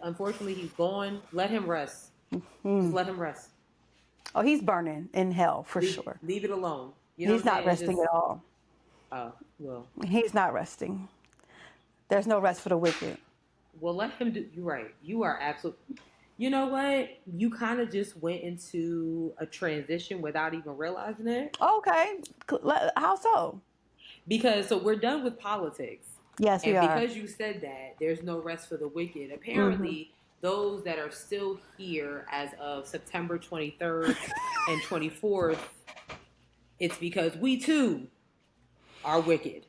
gone. Let him rest. Just let him rest. Oh, he's burning in hell for sure. Leave it alone. He's not resting at all. Oh, well. He's not resting. There's no rest for the wicked. Well, let him do. You're right. You are absolutely. You know what? You kind of just went into a transition without even realizing it. Okay. How so? Because we're done with politics. Yes, we are. And because you said that, there's no rest for the wicked. Apparently, those that are still here as of September 23rd and 24th, it's because we too are wicked.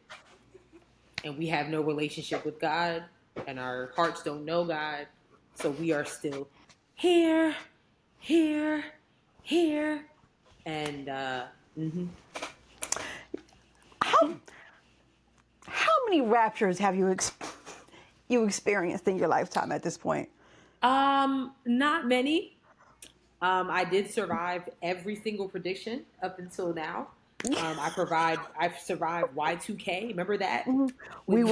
And we have no relationship with God, and our hearts don't know God. So we are still here, and How many raptures have you experienced in your lifetime at this point? Not many. I did survive every single prediction up until now. I've survived Y2K. Remember that? We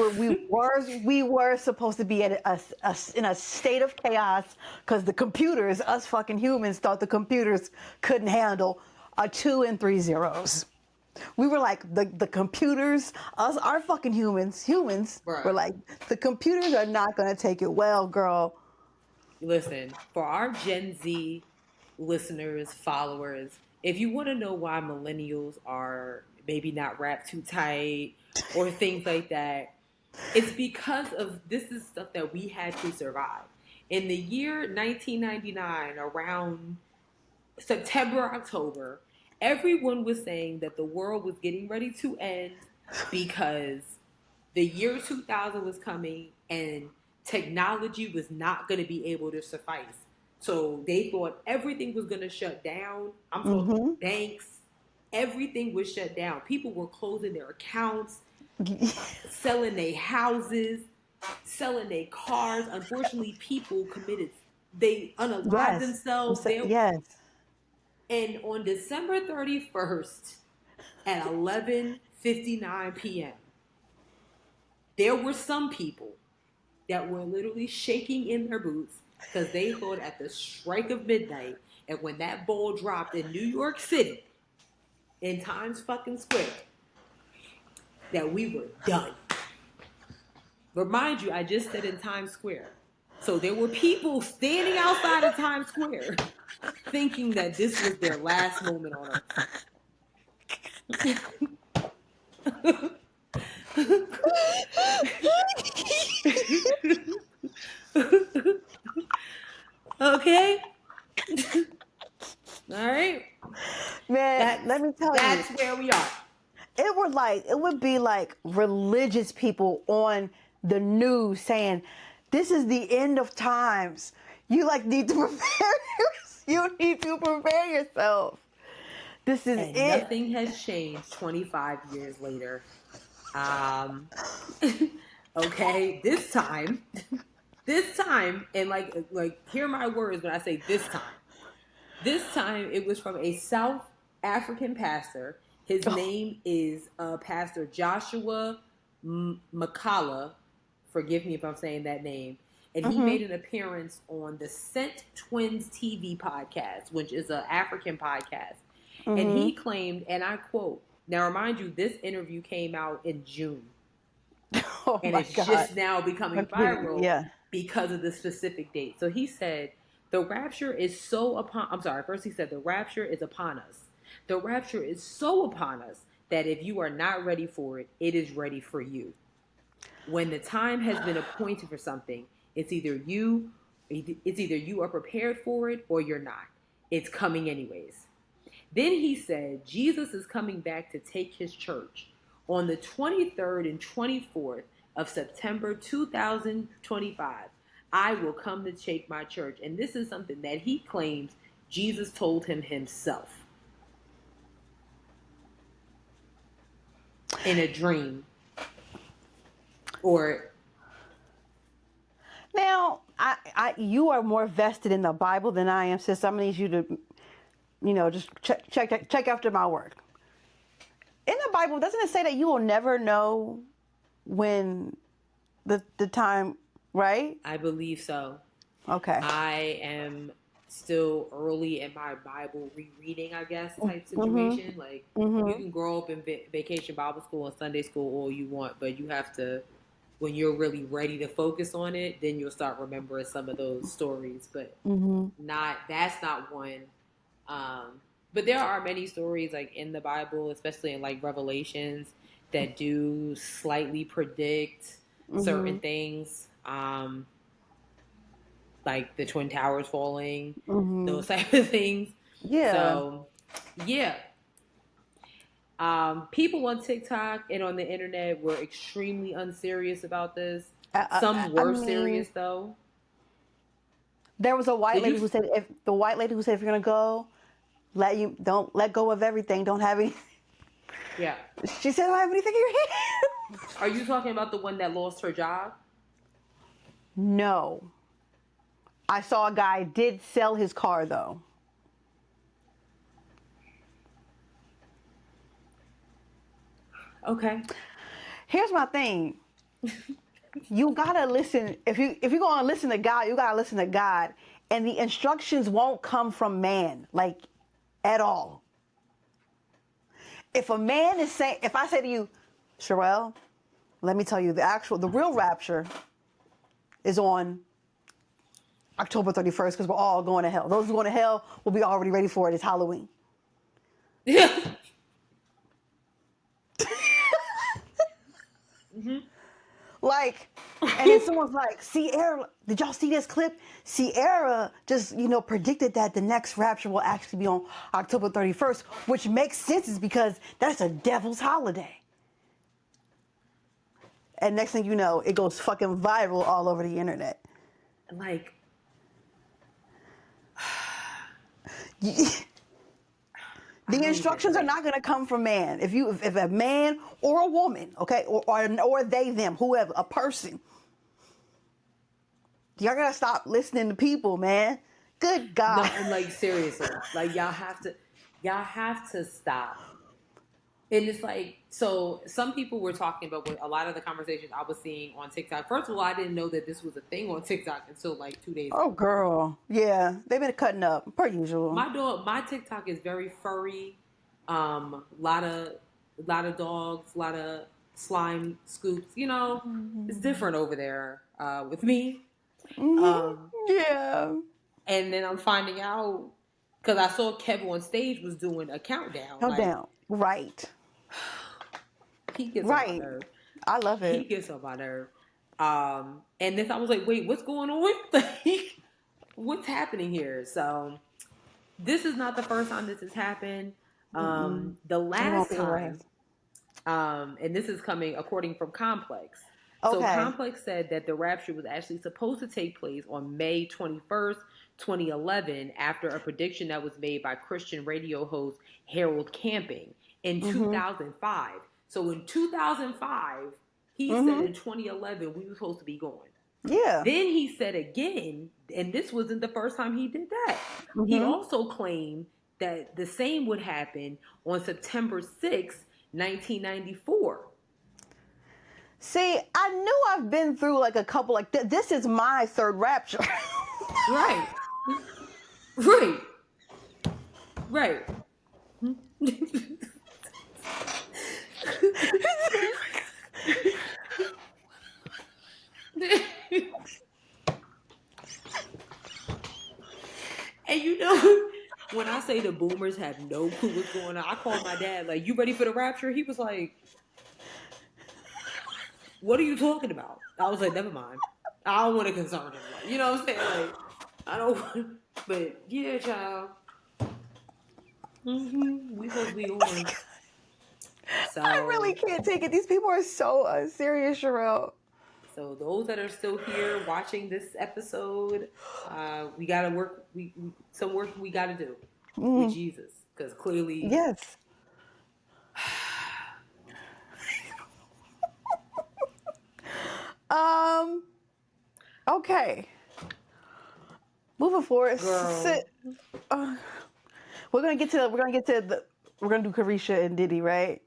were supposed to be in a state of chaos because the computers, us fucking humans, thought the computers couldn't handle a 2 and 3 zeros. We were like the computers, our fucking humans right. were like, the computers are not gonna take it well, girl. Listen, for our Gen Z listeners, followers, if you want to know why millennials are maybe not wrapped too tight or things like that, it's because of this is stuff that we had to survive. In the year 1999, around September, October, everyone was saying that the world was getting ready to end because the year 2000 was coming and technology was not going to be able to suffice. So they thought everything was going to shut down. I'm talking banks. Everything was shut down. People were closing their accounts, selling their houses, selling their cars. Unfortunately, people they unalived Yes. themselves. Yes. And on December 31st at 11:59 p.m., there were some people that were literally shaking in their boots because they thought at the strike of midnight and when that ball dropped in New York City, in Times fucking Square, that we were done. Remind you, I just said in Times Square. So there were people standing outside of Times Square thinking that this was their last moment on Earth. Okay? All right? Man, let me tell you. That's where we are. It would be like religious people on the news saying, "This is the end of times. You like need to prepare. You need to prepare yourself. This is And it." nothing has changed 25 years later. Okay, this time, and like hear my words when I say this time. This time it was from a South African pastor. His name is Pastor Joshua Makala. Forgive me if I'm saying that name. And he made an appearance on the Sent Twins TV podcast, which is an African podcast. And he claimed, and I quote, now remind you, this interview came out in June. And it's just now becoming viral because of the specific date. So he said, the rapture is so upon, I'm sorry, first he said, the rapture is upon us. The rapture is so upon us that if you are not ready for it, it is ready for you. When the time has been appointed for something, it's either you are prepared for it or you're not. It's coming anyways. Then he said, Jesus is coming back to take his church on the 23rd and 24th of September 2025. I will come to take my church. And this is something that he claims Jesus told him himself in a dream. Or now, you are more vested in the Bible than I am, sis. I'm gonna need you to, just check after my word. In the Bible, doesn't it say that you will never know when the time, right? I believe so. Okay. I am still early in my Bible rereading, I guess, type situation. Like, you can grow up in vacation Bible school and Sunday school all you want, but you have to, when you're really ready to focus on it, then you'll start remembering some of those stories. But that's not one. But there are many stories like in the Bible, especially in like Revelations, that do slightly predict certain things. Like the Twin Towers falling, those type of things. Yeah. So, yeah. People on TikTok and on the internet were extremely unserious about this. Some were serious though. There was a white lady who said, if you're gonna go, don't let go of everything. Don't have any. Yeah. She said, "I don't have anything in your hand." Are you talking about the one that lost her job? No. I saw a guy did sell his car though. Okay. Here's my thing. You gotta listen. If you're gonna listen to God, you gotta listen to God, and the instructions won't come from man, like at all. If a man is saying, if I say to you, Sharelle, let me tell you, the real rapture is on October 31st because we're all going to hell. Those who going to hell will be already ready for it. It's Halloween. Mm-hmm. Like, and then someone's like, Sierra, did y'all see this clip? Sierra just, predicted that the next Rapture will actually be on October 31st, which makes sense is because that's a devil's holiday. And next thing you know, it goes fucking viral all over the internet. Like, the instructions are not going to come from man. If a man or a woman, okay, or they, them, whoever, a person, y'all gotta stop listening to people, man. Good God. No, and like seriously, like y'all have to stop. And it's like, so some people were talking about a lot of the conversations I was seeing on TikTok. First of all, I didn't know that this was a thing on TikTok until like 2 days ago. Oh, girl. Yeah, they've been cutting up, per usual. My TikTok is very furry. Lot of dogs, lot of slime scoops. It's different over there with me. Yeah. And then I'm finding out because I saw Kev on stage was doing a countdown. Countdown, right? He gets on my nerve. I love it. He gets on my nerve. And then I was like, wait, what's going on? What's happening here? So this is not the first time this has happened. The last time, and this is coming according from Complex. Okay. So Complex said that the Rapture was actually supposed to take place on May 21st, 2011, after a prediction that was made by Christian radio host Harold Camping in 2005. So in 2005, he said in 2011 we were supposed to be going. Yeah. Then he said again, and this wasn't the first time he did that. He also claimed that the same would happen on September 6th, 1994. See, I knew I've been through like a couple, like this is my third Rapture. Right. And when I say the boomers have no clue what's going on, I called my dad, like, you ready for the Rapture? He was like, what are you talking about? I was like, never mind. I don't want to concern him. Like, you know what I'm saying? Like, I don't want, but yeah, child. We supposed to be on. So, I really can't take it. These people are so unserious, Sharelle. So those that are still here watching this episode, we gotta work. Some work we gotta do with Jesus, because clearly, yes. Okay. Moving forward. We're gonna do Caresha and Diddy, right?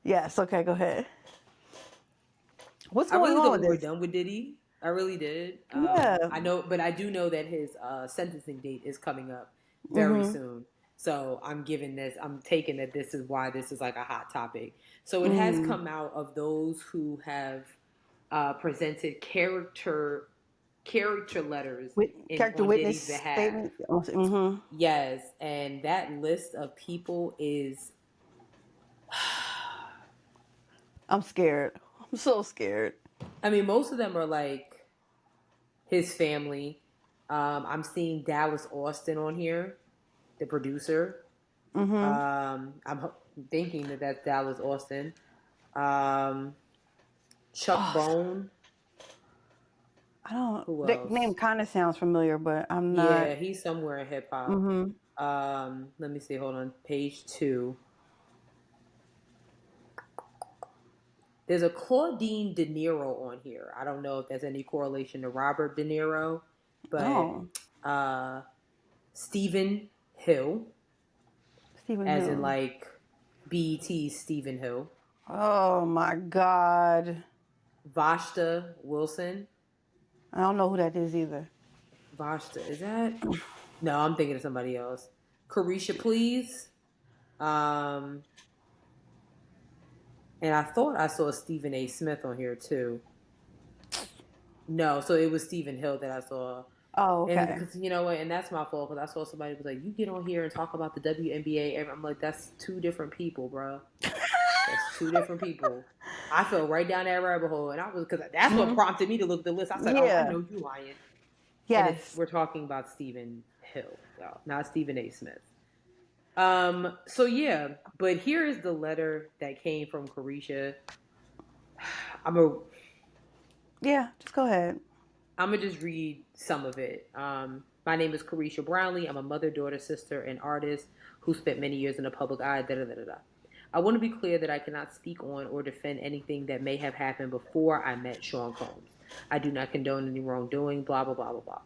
Yes. Okay. Go ahead. What's going on? We're done with Diddy. I really did. Yeah. I know, but I do know that his sentencing date is coming up very soon. So I'm taking that this is why this is like a hot topic. So it has come out of those who have presented character letters character witness Diddy's behalf. Yes, and that list of people is. I'm scared. I'm so scared. I mean, most of them are like his family. I'm seeing Dallas Austin on here, the producer. I'm thinking that that's Dallas Austin. Chuck Bone. I don't. That name kind of sounds familiar, but I'm not. Yeah, he's somewhere in hip hop. Let me see. Hold on. Page 2. There's a Claudine De Niro on here. I don't know if there's any correlation to Robert De Niro, but Stephen Hill, as in like BET's Stephen Hill. Oh my God. Vashta Wilson. I don't know who that is either. Vashta, is that? No, I'm thinking of somebody else. Caresha, please. And I thought I saw Stephen A. Smith on here too. No, so it was Stephen Hill that I saw. Oh, And okay. because you know what, and that's my fault because I saw somebody was like, "You get on here and talk about the WNBA," and I'm like, "That's two different people, bro. That's two different people." I fell right down that rabbit hole, and I was because that's what prompted me to look at the list. I said, "Oh, I Yeah. know you lying," and Yes. we're talking about Stephen Hill, y'all, not Stephen A. Smith. So yeah, but here is the letter that came from Caresha. I'm a Yeah. Just go ahead. I'm gonna just read some of it. My name is Caresha Brownlee. I'm a mother, daughter, sister, and artist who spent many years in the public eye. Da da da da. I want to be clear that I cannot speak on or defend anything that may have happened before I met Sean Combs. I do not condone any wrongdoing. Blah blah blah blah blah.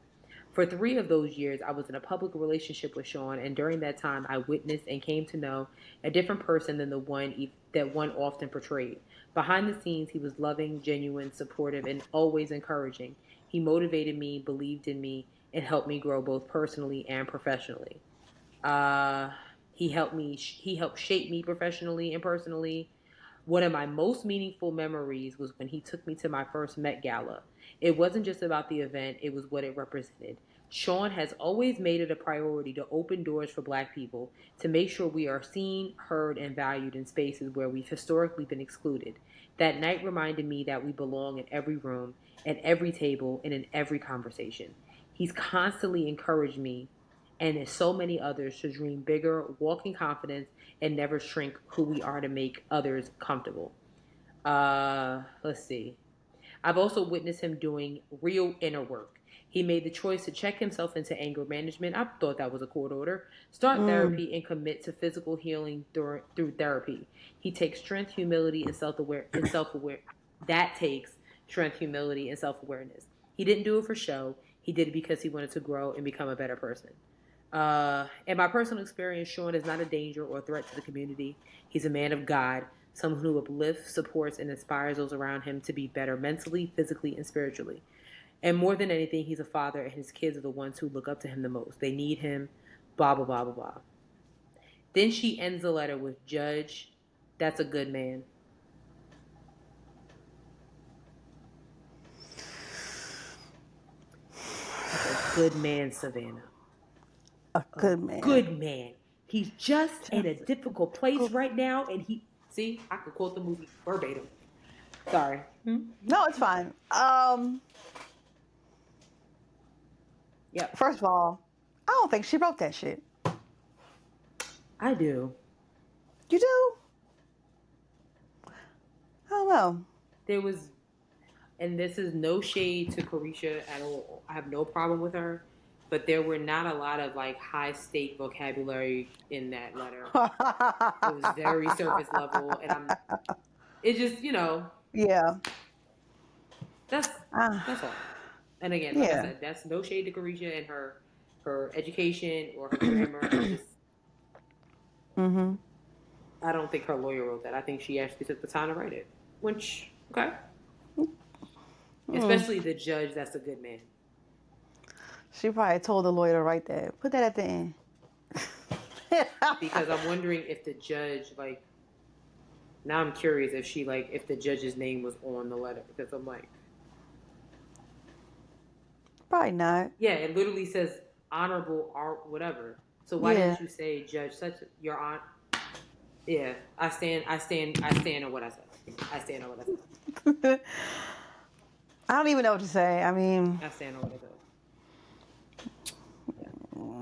For 3 of those years, I was in a public relationship with Sean, and during that time, I witnessed and came to know a different person than the one that one often portrayed. Behind the scenes, he was loving, genuine, supportive, and always encouraging. He motivated me, believed in me, and helped me grow both personally and professionally. Uh, he helped me. He helped shape me professionally and personally. One of my most meaningful memories was when he took me to my first Met Gala. It wasn't just about the event, it was what it represented. Sean has always made it a priority to open doors for Black people, to make sure we are seen, heard, and valued in spaces where we've historically been excluded. That night reminded me that we belong in every room, at every table, and in every conversation. He's constantly encouraged me and so many others to dream bigger, walk in confidence, and never shrink who we are to make others comfortable. Let's see. I've also witnessed him doing real inner work. He made the choice to check himself into anger management. I thought that was a court order. Start therapy and commit to physical healing through therapy. He takes strength, humility, and self aware. That takes strength, humility, and self awareness. He didn't do it for show. He did it because he wanted to grow and become a better person. In my personal experience, Sean is not a danger or a threat to the community. He's a man of God, someone who uplifts, supports, and inspires those around him to be better mentally, physically, and spiritually. And more than anything, he's a father, and his kids are the ones who look up to him the most. They need him, blah, blah, blah, blah, blah. Then she ends the letter with, Judge, that's a good man. That's a good man, Savannah. A good man. Good man. He's just in a difficult place right now, and see, I could quote the movie verbatim. Sorry. No, it's fine. Yep. First of all, I don't think she wrote that shit. I do. You do? I don't know. There was, and this is no shade to Caresha at all. I have no problem with her, but there were not a lot of like high stake vocabulary in that letter. It was very surface level, and it just, Yeah. that's all. And again, like I Yeah. said, that's no shade to Caresha and her education or her grammar. It's just, I don't think her lawyer wrote that. I think she actually took the time to write it. Which, okay. Especially the judge, that's a good man. She probably told the lawyer to write that. Put that at the end. Because I'm wondering if the judge, like, now I'm curious if she, like, if the judge's name was on the letter. Because I'm like, Probably not. yeah, it literally says honorable art, whatever. So why didn't you say Judge such your aunt? Yeah, I stand on what I said. I stand on what I said. I don't even know what to say. I mean, I stand on what I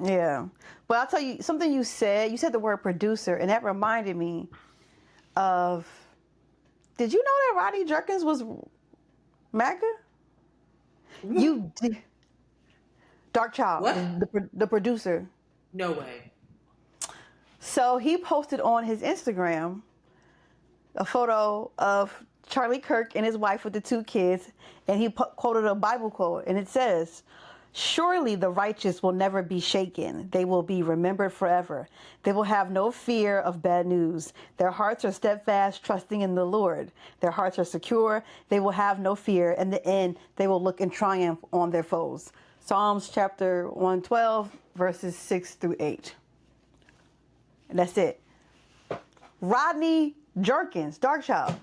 said. yeah. But I'll tell you something you said. You said the word producer, and that reminded me of. Did you know that Rodney Jerkins was MAGA? You did. Dark Child, What? the producer. No way. So he posted on his Instagram a photo of Charlie Kirk and his wife with the 2 kids, and he quoted a Bible quote, and it says, "Surely the righteous will never be shaken. They will be remembered forever. They will have no fear of bad news. Their hearts are steadfast, trusting in the Lord. Their hearts are secure. They will have no fear. In the end, they will look in triumph on their foes." Psalms chapter 112, verses 6 through 8. And that's it. Rodney Jerkins, Dark Child.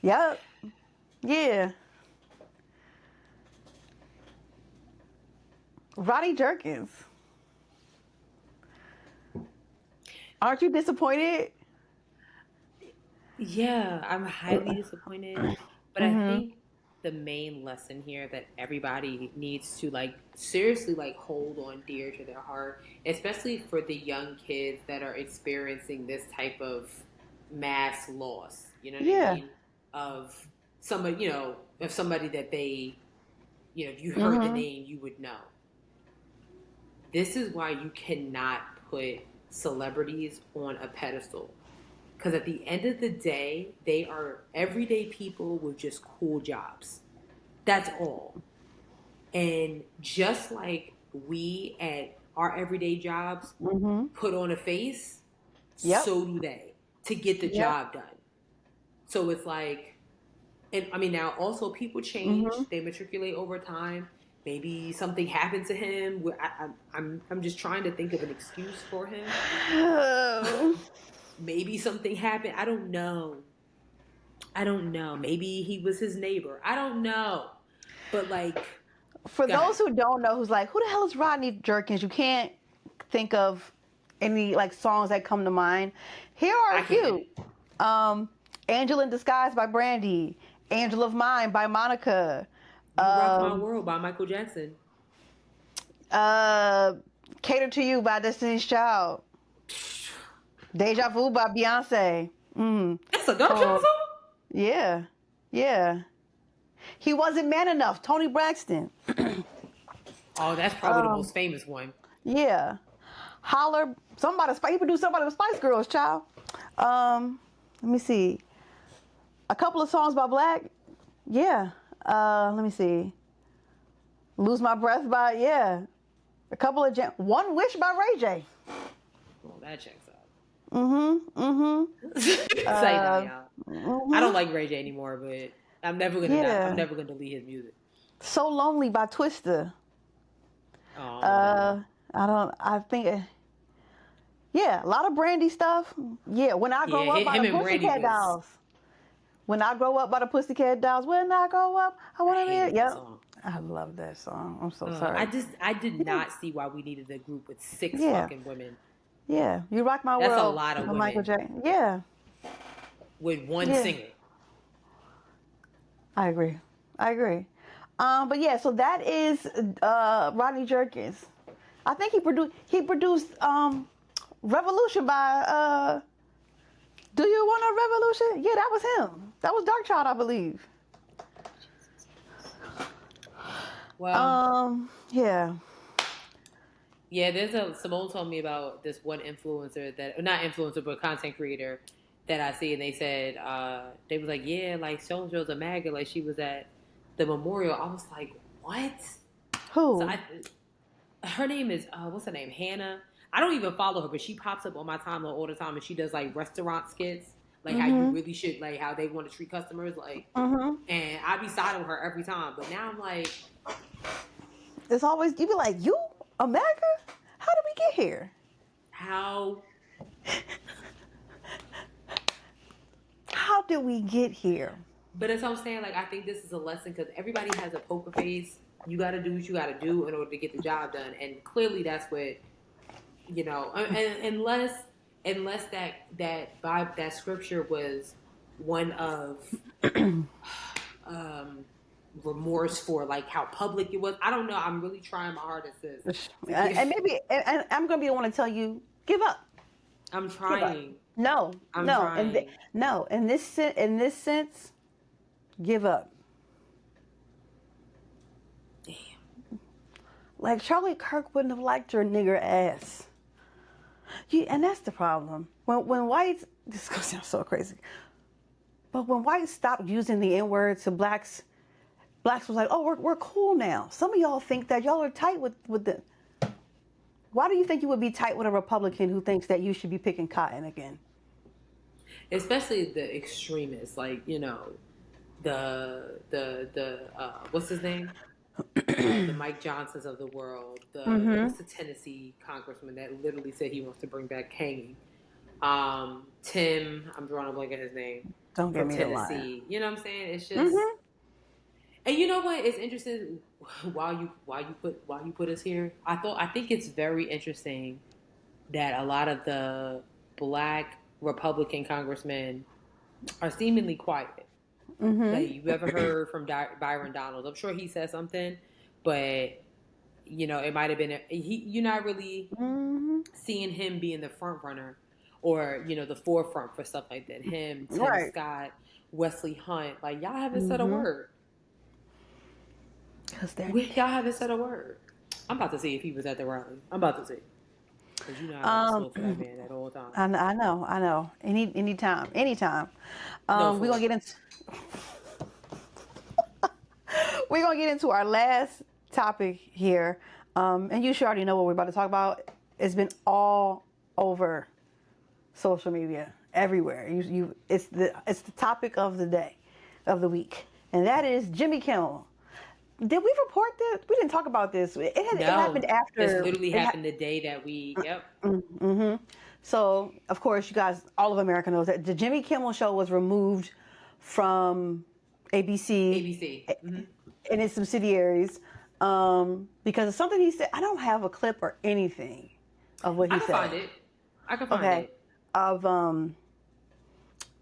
Yep. Yeah. Rodney Jerkins. Aren't you disappointed? Yeah, I'm highly disappointed, but I think the main lesson here that everybody needs to like seriously like hold on dear to their heart, especially for the young kids that are experiencing this type of mass loss, you know what I Yeah. mean? Of somebody, of somebody that they, if you heard the Mhm. name, you would know. This is why you cannot put celebrities on a pedestal. Because at the end of the day, they are everyday people with just cool jobs. That's all. And just like we at our everyday jobs Mhm. put on a face, Yep. so do they to get the Yep. job done. So it's like, and I mean, now also people Mhm. change, they matriculate over time. Maybe something happened to him. I'm just trying to think of an excuse for him. Maybe something happened. I don't know. I don't know. Maybe he was his neighbor. I don't know. But like, For go ahead. those who don't know, who's like, who the hell is Rodney Jerkins? You can't think of any like songs that come to mind. Here are I a can. few. Um, Angel in Disguise by Brandy. Angel of Mine by Monica. You Rock My Um, World by Michael Jackson. uh, Cater to You by Destiny's Child. Deja Vu by Beyonce. That's a Dark Child Oh, song? yeah. Yeah. He wasn't man enough. Tony Braxton. Oh, that's probably the Um, most famous one. yeah. Holler. Somebody, he produced somebody with Spice Girls, child. Let me see. A couple of songs by Black. Yeah. Let me see. Lose My Breath by, yeah. A couple of, One Wish by Ray J. Well, that checks out. Mm-hmm. Say that, Uh, y'all. I don't mm-hmm. like Ray J anymore, but I'm never gonna not. I'm Yeah. never gonna delete his music. So Lonely by Twista. Oh, Uh, I think, yeah, a lot of Brandy stuff. Yeah, When I Grow yeah. Up by the Him and Brandy Pussycat was. Dolls. When I Grow Up by the Pussycat Dolls. When I grow up, I I want to hated be. that Yep. song. I love that song. I'm so I sorry. just I did Yeah. not see why we needed a group with six Yeah. fucking women. Yeah. You Rock My That's a World lot of by Michael women J. Yeah. with one Yeah. singer. I agree. I agree. But yeah, so that is Rodney Jerkins. I think he produced Revolution by Do You Want a Revolution? Yeah, that was him. That was Dark Child, I believe. Well, Yeah. yeah, Simone told me about this one influencer that not influencer but content creator that I see, and they said they was like, yeah, like so and so's a MAGA, like she was at the memorial. I was like, what? So Who? her name is what's her name, Hannah. I don't even follow her, but she pops up on my timeline all the time, and she does like restaurant skits, like how you Mm-hmm. really should, like how they want to treat customers, like. Mm-hmm. And I be siding with her every time, but now I'm like, It's always you be like, you America? How did we get here? how? How did we get here? But as I'm saying, like I think this is a lesson because everybody has a poker face. You got to do what you got to do in order to get the job done, and clearly that's what and unless that scripture was one of um, remorse for like how public it was. I don't know. I'm really trying my hardest to give. And maybe and I'm gonna be the one to tell you, give up. I'm Give up. trying. No, I'm no, trying. no. In this sense, give up. Damn. Like Charlie Kirk wouldn't have liked your nigger ass. And that's the problem. When whites, this is gonna sound so crazy, but when whites stopped using the N word to blacks was like, oh, we're cool now. Some of y'all think that y'all are tight with the. Why do you think you would be tight with a Republican who thinks that you should be picking cotton again? Especially the extremists, like the what's his name? The Mike Johnsons of the world. What's the Tennessee congressman that literally said he wants to bring back hanging? Tim, I'm drawing a blank at his name. Don't get from me to lie. Tennessee. You know what I'm saying? It's just, and you know what? It's interesting. While you put us here, I think it's very interesting that a lot of the Black Republican congressmen are seemingly quiet. Like, you ever heard from Byron Donalds? I'm sure he said something, but you know, it might have been you're not really seeing him being the front runner or, you know, the forefront for stuff like that. Him, Tim Scott, Wesley Hunt, like, y'all haven't said a word. Y'all haven't said a word. I'm about to see if he was at the rally. I'm about to see. Because you know I smoke for that man at all times. I know. Anytime. No, We're gonna get into our last topic here. And you should already know what we're about to talk about. It's been all over social media, everywhere. It's the topic of the day, of the week, and that is Jimmy Kimmel. Did we report this? We didn't talk about this. It happened after. It literally happened the day that we. Yep. So, of course, you guys, all of America knows that the Jimmy Kimmel show was removed from ABC. And its subsidiaries because of something he said. I don't have a clip or anything of what he said. I can find it.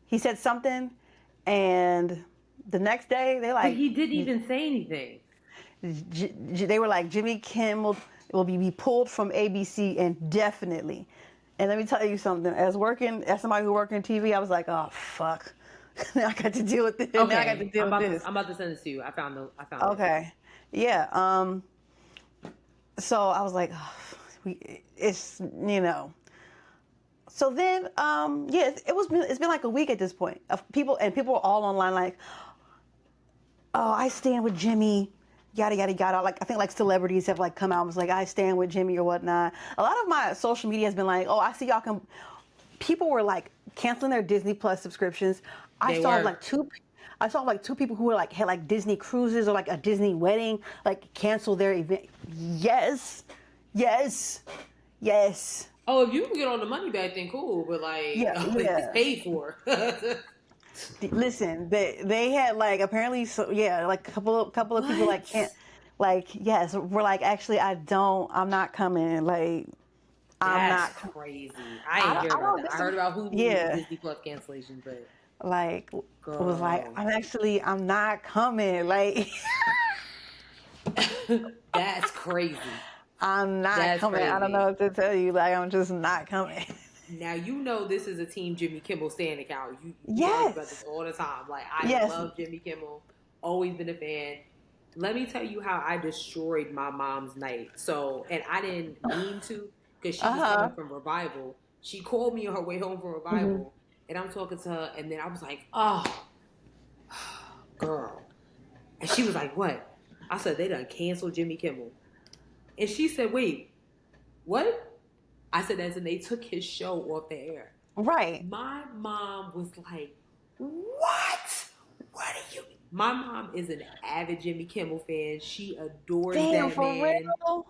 He said something, and the next day they like. But he didn't even say anything. They were like, Jimmy Kimmel will be pulled from ABC indefinitely. And let me tell you something. As somebody who worked in TV, I was like, oh fuck. Now I got to deal with this. Okay. Now I got to deal with this. I'm about to send this to you. I found it. Okay. Yeah. So I was like, it's, you know. So then, it's been like a week at this point of people are all online like, oh, I stand with Jimmy, yada yada yada. Like, I think like celebrities have like come out and was like, I stand with Jimmy or whatnot. A lot of my social media has been like, oh, I see y'all people were like canceling their Disney Plus subscriptions. I saw like two people who were like had like Disney cruises or like a Disney wedding, like cancel their event. Yes. Oh, if you can get all the money back, then cool. But like, it's paid for. Listen, they had like apparently like a couple of people like can't like we're like actually I'm not coming like. That's crazy. I ain't heard about that. I heard about Hulu and Disney Plus cancellation, but like girl. It was like I'm not coming. Like that's crazy. I'm not coming. Crazy. I don't know what to tell you. Like I'm just not coming. Now you know this is a Team Jimmy Kimmel stand account. You yes. about this all the time. Like I love Jimmy Kimmel. Always been a fan. Let me tell you how I destroyed my mom's night. So, and I didn't mean to. Because she was coming from Revival. She called me on her way home from Revival. And I'm talking to her. And then I was like, oh, girl. And she was like, what? I said, they done canceled Jimmy Kimmel. And she said, wait, what? I said, as in they took his show off the air. Right. My mom was like, what? What are you? My mom is an avid Jimmy Kimmel fan. She adores that man. For real?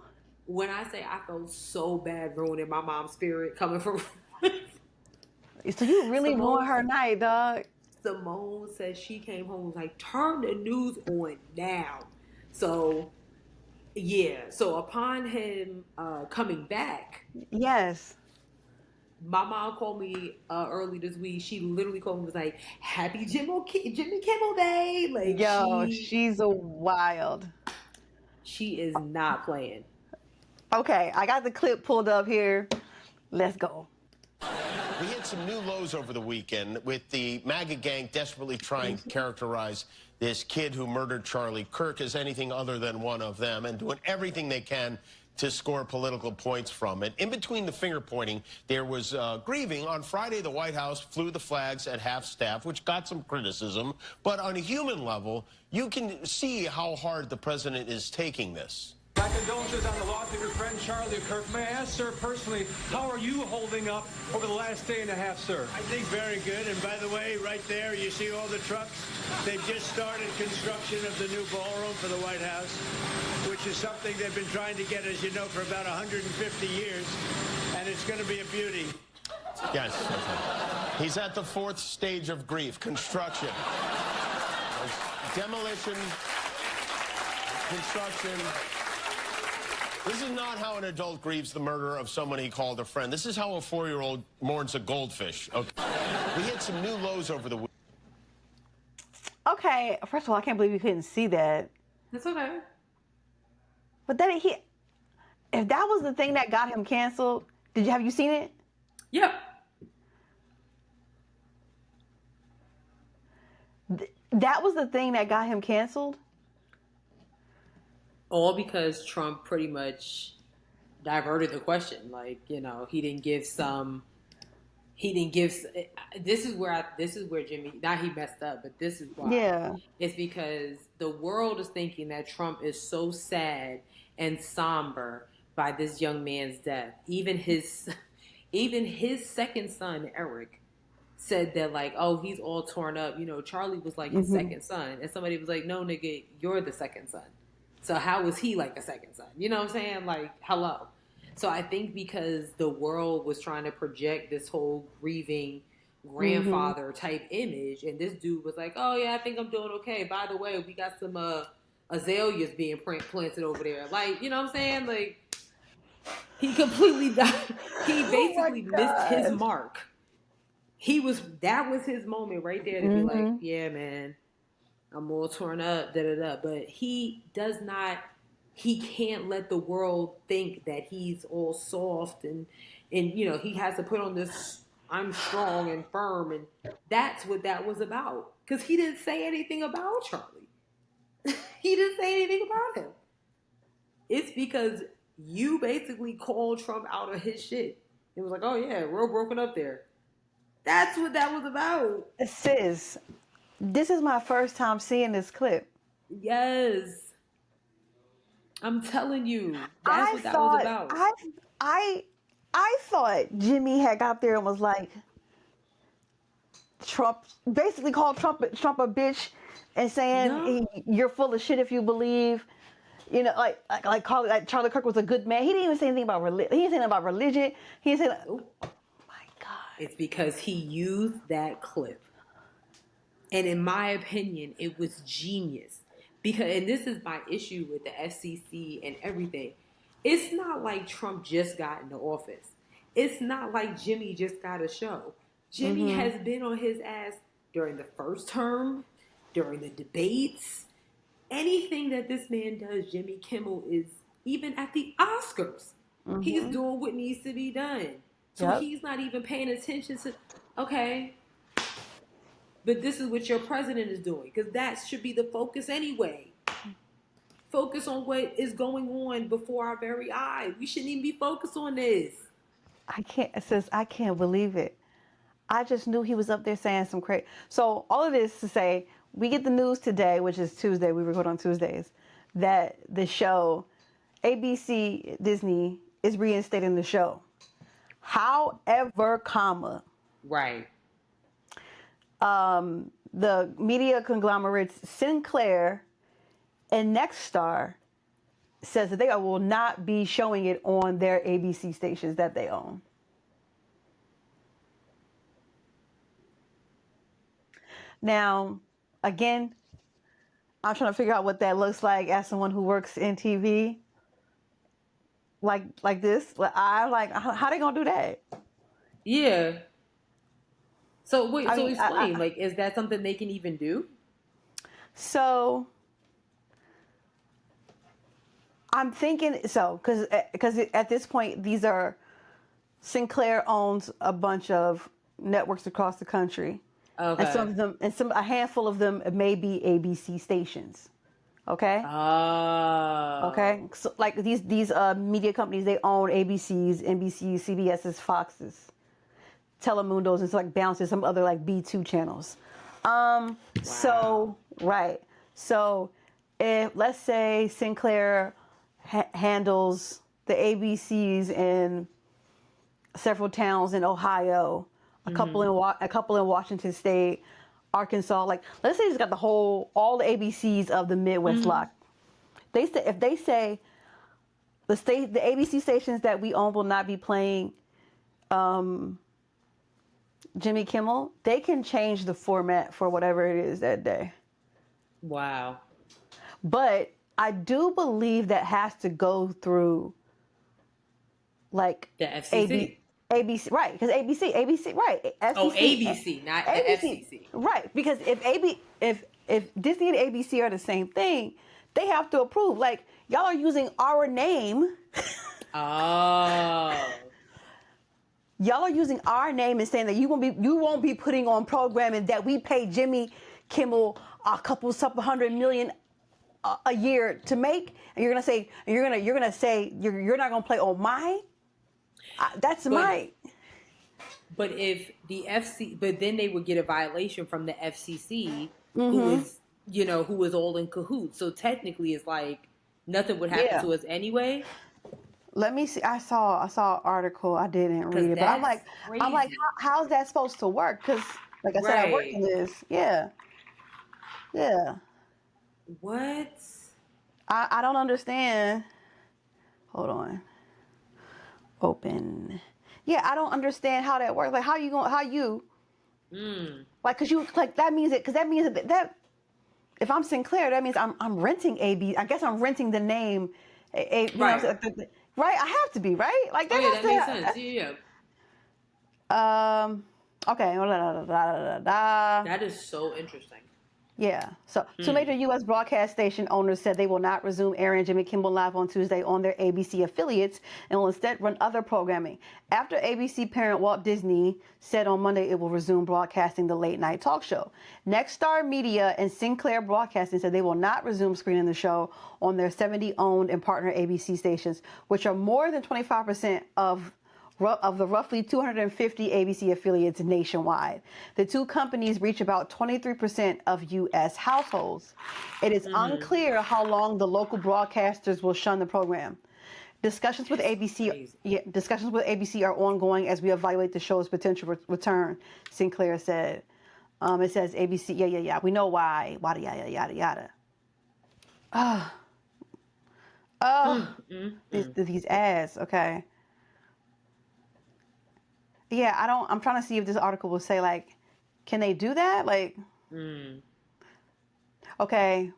When I say I felt so bad ruining my mom's spirit coming from... So you really ruined her night, dog. Simone said she came home and was like, turn the news on now. So, yeah. So upon him coming back... Yes. My mom called me early this week. She literally called me and was like, happy Jimmy Kimmel Day. Like, yo, she's a wild. She is not playing. Okay, I got the clip pulled up here. Let's go. We hit some new lows over the weekend with the MAGA gang desperately trying to characterize this kid who murdered Charlie Kirk as anything other than one of them and doing everything they can to score political points from it. In between the finger pointing, there was grieving. On Friday, the White House flew the flags at half-staff, which got some criticism. But on a human level, you can see how hard the president is taking this. My condolences on the loss of your friend Charlie Kirk. May I ask, sir, personally, how are you holding up over the last day and a half, sir? I think very good. And by the way, right there, you see all the trucks? They've just started construction of the new ballroom for the White House, which is something they've been trying to get, as you know, for about 150 years. And it's going to be a beauty. Yes. He's at the fourth stage of grief, construction. Demolition, construction. This is not how an adult grieves the murder of someone he called a friend. This is how a 4-year-old mourns a goldfish. Okay. We hit some new lows over the week. Okay, first of all, I can't believe you couldn't see that. It's okay. But then if that was the thing that got him canceled, have you seen it? Yep. That was the thing that got him canceled? All because Trump pretty much diverted the question. Like, you know, he didn't give. This is where Jimmy, not he messed up, but this is why. Yeah. It's because the world is thinking that Trump is so sad and somber by this young man's death. Even his second son, Eric, said that, like, oh, he's all torn up. You know, Charlie was like his second son. And somebody was like, no, nigga, you're the second son. So how was he like a second son? You know what I'm saying? Like, hello. So I think because the world was trying to project this whole grieving grandfather type image, and this dude was like, oh yeah, I think I'm doing okay. By the way, we got some azaleas being planted over there. Like, you know what I'm saying? Like, he completely died. He basically missed his mark. That was his moment right there to be like, yeah, man, I'm all torn up, da-da-da. But he can't let the world think that he's all soft and you know, he has to put on this, I'm strong and firm, and that's what that was about. Because he didn't say anything about Charlie. He didn't say anything about him. It's because you basically called Trump out of his shit. It was like, oh yeah, we're all broken up there. That's what that was about. Sis, this is my first time seeing this clip. Yes. I'm telling you, that's what that was about. I thought Jimmy had got there and was like, Trump, basically called Trump a bitch and saying you're full of shit if you believe, you know, like Charlie Kirk was a good man. He didn't even say anything about religion. He didn't say anything about religion. He didn't say, oh my God. It's because he used that clip. And in my opinion, it was genius. Because, and this is my issue with the FCC and everything. It's not like Trump just got into office. It's not like Jimmy just got a show. Jimmy has been on his ass during the first term, during the debates. Anything that this man does, Jimmy Kimmel is, even at the Oscars, he's doing what needs to be done. So he's not even paying attention to, okay, but this is what your president is doing, because that should be the focus anyway. Focus on what is going on before our very eyes. We shouldn't even be focused on this. I can't believe it. I just knew he was up there saying some crazy. So all of this to say, we get the news today, which is Tuesday. We record on Tuesdays, that the show, ABC Disney, is reinstating the show. However, right. The media conglomerates Sinclair and Nexstar says that they will not be showing it on their ABC stations that they own. Now, again, I'm trying to figure out what that looks like as someone who works in TV. Like this. How they gonna do that? Yeah. So wait, explain. Like, is that something they can even do? So I'm thinking because at this point these are Sinclair owns a bunch of networks across the country. Okay. And some of them, a handful of them may be ABC stations. Okay. Oh. Okay. So like these media companies, they own ABCs, NBCs, CBSs, Foxes, Telemundos, and so like bounces some other like B2 channels. Wow. So right. So if let's say Sinclair handles the ABCs in several towns in Ohio, a couple in Washington State, Arkansas. Like, let's say it's got all the ABCs of the Midwest block. If they say the ABC stations that we own will not be playing Jimmy Kimmel, they can change the format for whatever it is that day. Wow. But I do believe that has to go through like The FCC. ABC, right? Because ABC, right? FCC, Oh, ABC, not the FCC. right? Because if Disney and ABC are the same thing, they have to approve. Like y'all are using our name. Oh. Y'all are using our name and saying that you won't be putting on programming that we pay Jimmy Kimmel a couple $100 million a year to make, and you're gonna say you're not gonna play on my. My. But if the but then they would get a violation from the FCC, Mm-hmm. who is all in cahoots. So technically, it's like nothing would happen to us anyway. Let me see. I saw an article. I didn't read it, but I'm like, how's that supposed to work? Because, like I said, I work in this. Yeah. What? I don't understand. Hold on. Open. Yeah, I don't understand how that works. Like, like, cause that means that if I'm Sinclair, that means I'm renting AB. I guess I'm renting the name. Right. Right. I have to be right. Like that. That makes sense. Yeah. Okay. That is so interesting. Yeah. So, two major U.S. broadcast station owners said they will not resume airing Jimmy Kimmel Live on Tuesday on their ABC affiliates and will instead run other programming. After ABC parent Walt Disney said on Monday it will resume broadcasting the late night talk show. Next Star Media and Sinclair Broadcasting said they will not resume screening the show on their 70 owned and partner ABC stations, which are more than 25% of the roughly 250 ABC affiliates nationwide. The two companies reach about 23% of U.S. households. It is unclear how long the local broadcasters will shun the program. Discussions with ABC are ongoing as we evaluate the show's potential return, Sinclair said. It says ABC, we know why, yada, yada, yada. These ads, okay. Yeah, I'm trying to see if this article will say, like, can they do that? Like, okay.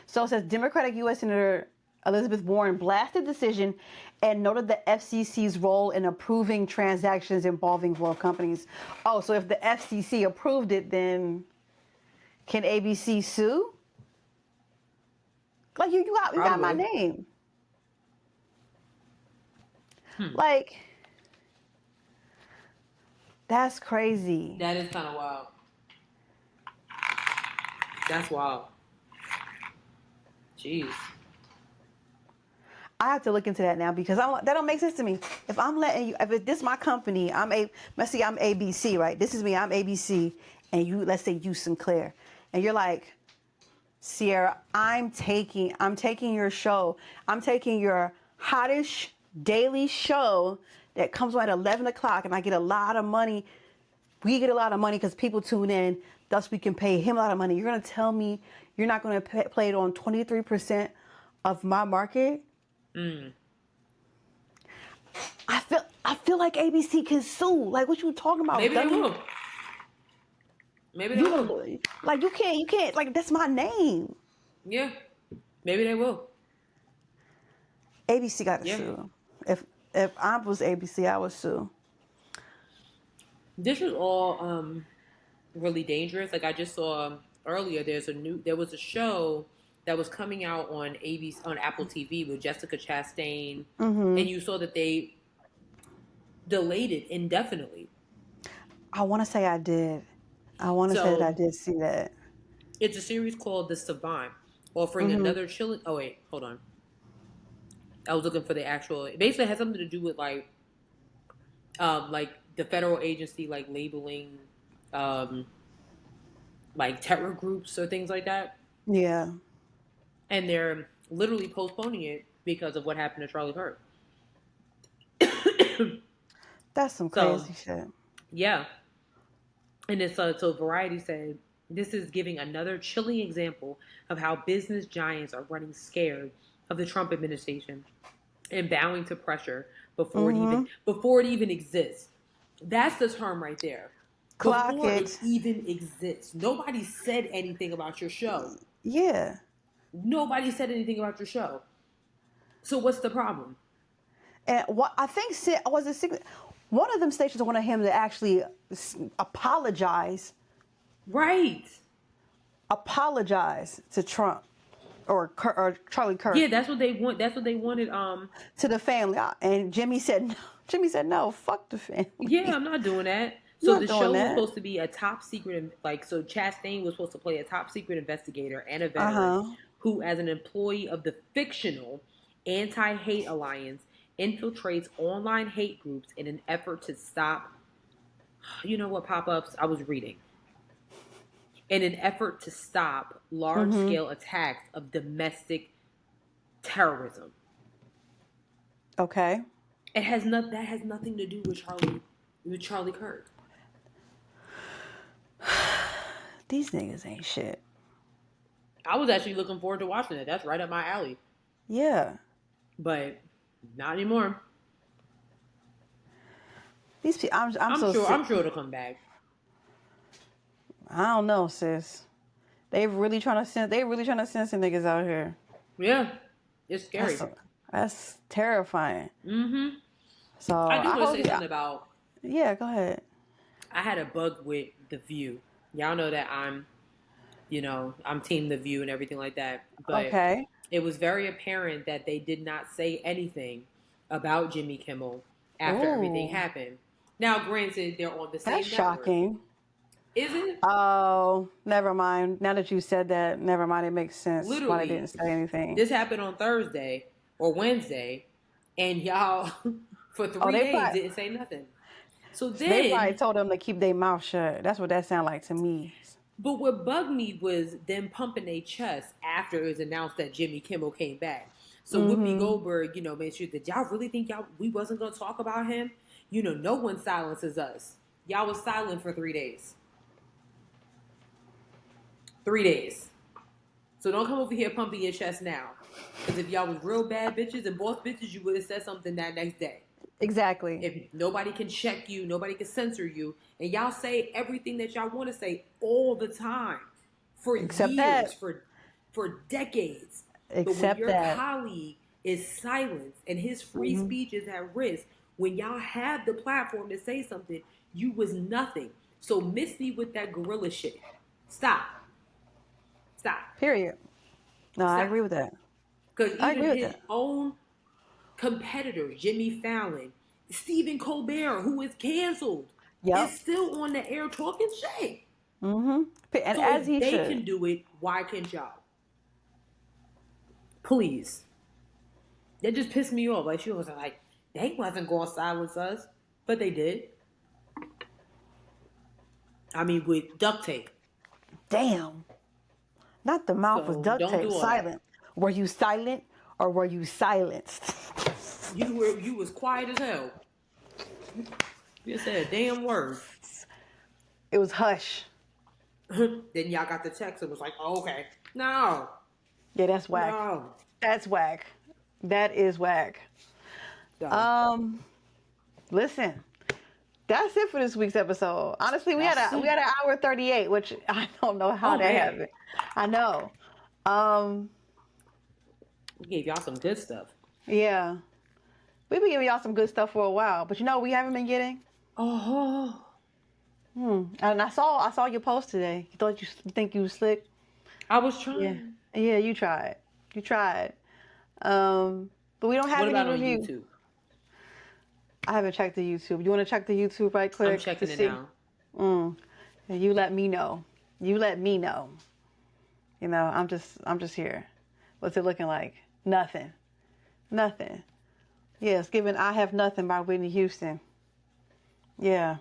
So it says Democratic U.S. Senator Elizabeth Warren blasted the decision and noted the FCC's role in approving transactions involving world companies. Oh, so if the FCC approved it, then can ABC sue? Like, you got my name. Like... That's crazy. That is kind of wild. That's wild. Jeez. I have to look into that now because that don't make sense to me. If I'm letting you, if this is my company, let's see, I'm ABC, right? This is me, I'm ABC, and let's say you Sinclair, and you're like, Sierra, I'm taking your show, I'm taking your hottest daily show that comes on at 11 o'clock, and I get a lot of money. We get a lot of money because people tune in, thus we can pay him a lot of money. You're going to tell me you're not going to play it on 23% of my market? I feel like ABC can sue. Like, what you talking about? Maybe they will. Like, you can't, like, that's my name. Yeah. Maybe they will. ABC got to sue. If I was ABC, I would sue. This is all really dangerous. Like I just saw earlier, there was a show that was coming out on ABC on Apple TV with Jessica Chastain, and you saw that they delayed it indefinitely. I want to say I did. I want to say that I did see that. It's a series called The Savant, offering another chilling. Oh wait, hold on. I was looking for the actual. It basically has something to do with like the federal agency like labeling, like terror groups or things like that. Yeah. And they're literally postponing it because of what happened to Charlie Kirk. That's some crazy shit. Yeah. And it's so Variety said this is giving another chilling example of how business giants are running scared of the Trump administration and bowing to pressure before it even exists. That's the term right there. Clock Before it. it even exists. Nobody said anything about your show. Yeah. Nobody said anything about your show. So what's the problem? And what I think one of them stations wanted him to actually apologize Right. to Trump or Charlie Kirk. Yeah, that's what they want. That's what they wanted. To the family. And Jimmy said no. Jimmy said no. Fuck the family. Yeah, I'm not doing that. You're So not the doing show was that. supposed to be a top secret, so Chastain was supposed to play a top secret investigator and a veteran who, as an employee of the fictional Anti-Hate Alliance, infiltrates online hate groups in an effort to stop. You know what pop-ups I was reading? In an effort to stop large-scale attacks of domestic terrorism. Okay. That has nothing to do with Charlie Kirk. These niggas ain't shit. I was actually looking forward to watching it. That's right up my alley. Yeah. But not anymore. These people, I'm sure it'll come back. I don't know, sis. They really trying to send some niggas out here. Yeah. It's scary. That's terrifying. Mm-hmm. So I do want to say something about. Yeah, go ahead. I had a bug with The View. Y'all know that I'm Team The View and everything like that. But okay. It was very apparent that they did not say anything about Jimmy Kimmel after everything happened. Now, granted, they're on the same network. That's shocking. Is it? Oh, never mind. Now that you said that, never mind. It makes sense Literally, why they didn't say anything. This happened on Thursday or Wednesday, and y'all for 3 days didn't say nothing. So then they probably told them to keep their mouth shut. That's what that sounded like to me. But what bugged me was them pumping their chest after it was announced that Jimmy Kimmel came back. So Whoopi Goldberg, made sure that y'all really think we wasn't going to talk about him. No one silences us. Y'all was silent for 3 days. 3 days. So don't come over here pumping your chest now. Because if y'all was real bad bitches and boss bitches, you would have said something that next day. Exactly. If nobody can check you, nobody can censor you, and y'all say everything that y'all want to say all the time for years, for decades. But when your colleague is silenced and his free speech is at risk, when y'all have the platform to say something, you was nothing. So miss me with that gorilla shit. Stop. Period. No, Stop. I agree with that. Because even his own competitor, Jimmy Fallon, Stephen Colbert, who is canceled, is still on the air talking shit. Mm-hmm. And so as if they can do it, why can't y'all? Please. That just pissed me off. Like, she was like, they wasn't going to silence us. But they did. I mean, with duct tape. Damn. Not the mouth with duct tape. Silent. That. Were you silent or were you silenced? You was quiet as hell. You said a damn word. It was hush. Then y'all got the text and was like, oh, okay. No. Yeah, that's whack. No. That's whack. That is whack. Listen. That's it for this week's episode. Honestly, we had an hour 38, which I don't know how that happened. I know. We gave y'all some good stuff. Yeah. We've been giving y'all some good stuff for a while, but we haven't been getting. Oh. And I saw your post today. You think you was slick? I was trying. Yeah, you tried. But we don't have any reviews. On YouTube? I haven't checked the YouTube. You want to check the YouTube right quick? I'm checking it now. You let me know. I'm just here. What's it looking like? Nothing. Yeah, it's given I Have Nothing by Whitney Houston. Yeah.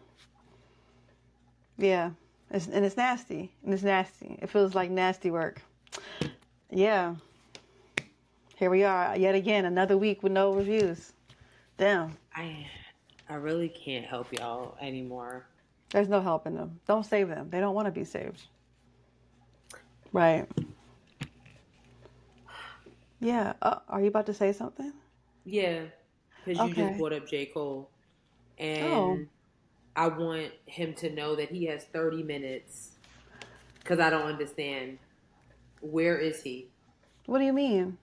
It's nasty. It feels like nasty work. Yeah. Here we are, yet again, another week with no reviews. Damn. I really can't help y'all anymore. There's no helping them. Don't save them. They don't want to be saved. Right. Yeah. Are you about to say something? Yeah. Because you just brought up J. Cole. And I want him to know that he has 30 minutes because I don't understand. Where is he? What do you mean?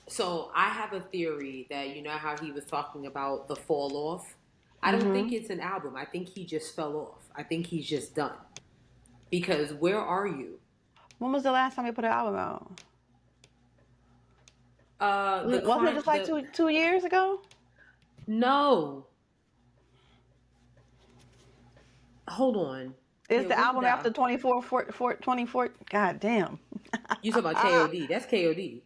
So I have a theory that, you know how he was talking about the fall off? I don't think it's an album. I think he just fell off. I think he's just done. Because where are you? When was the last time he put an album out? Wasn't it just like 2 years ago? No. Hold on. It's the album after 24. God damn. You talking about KOD? That's KOD.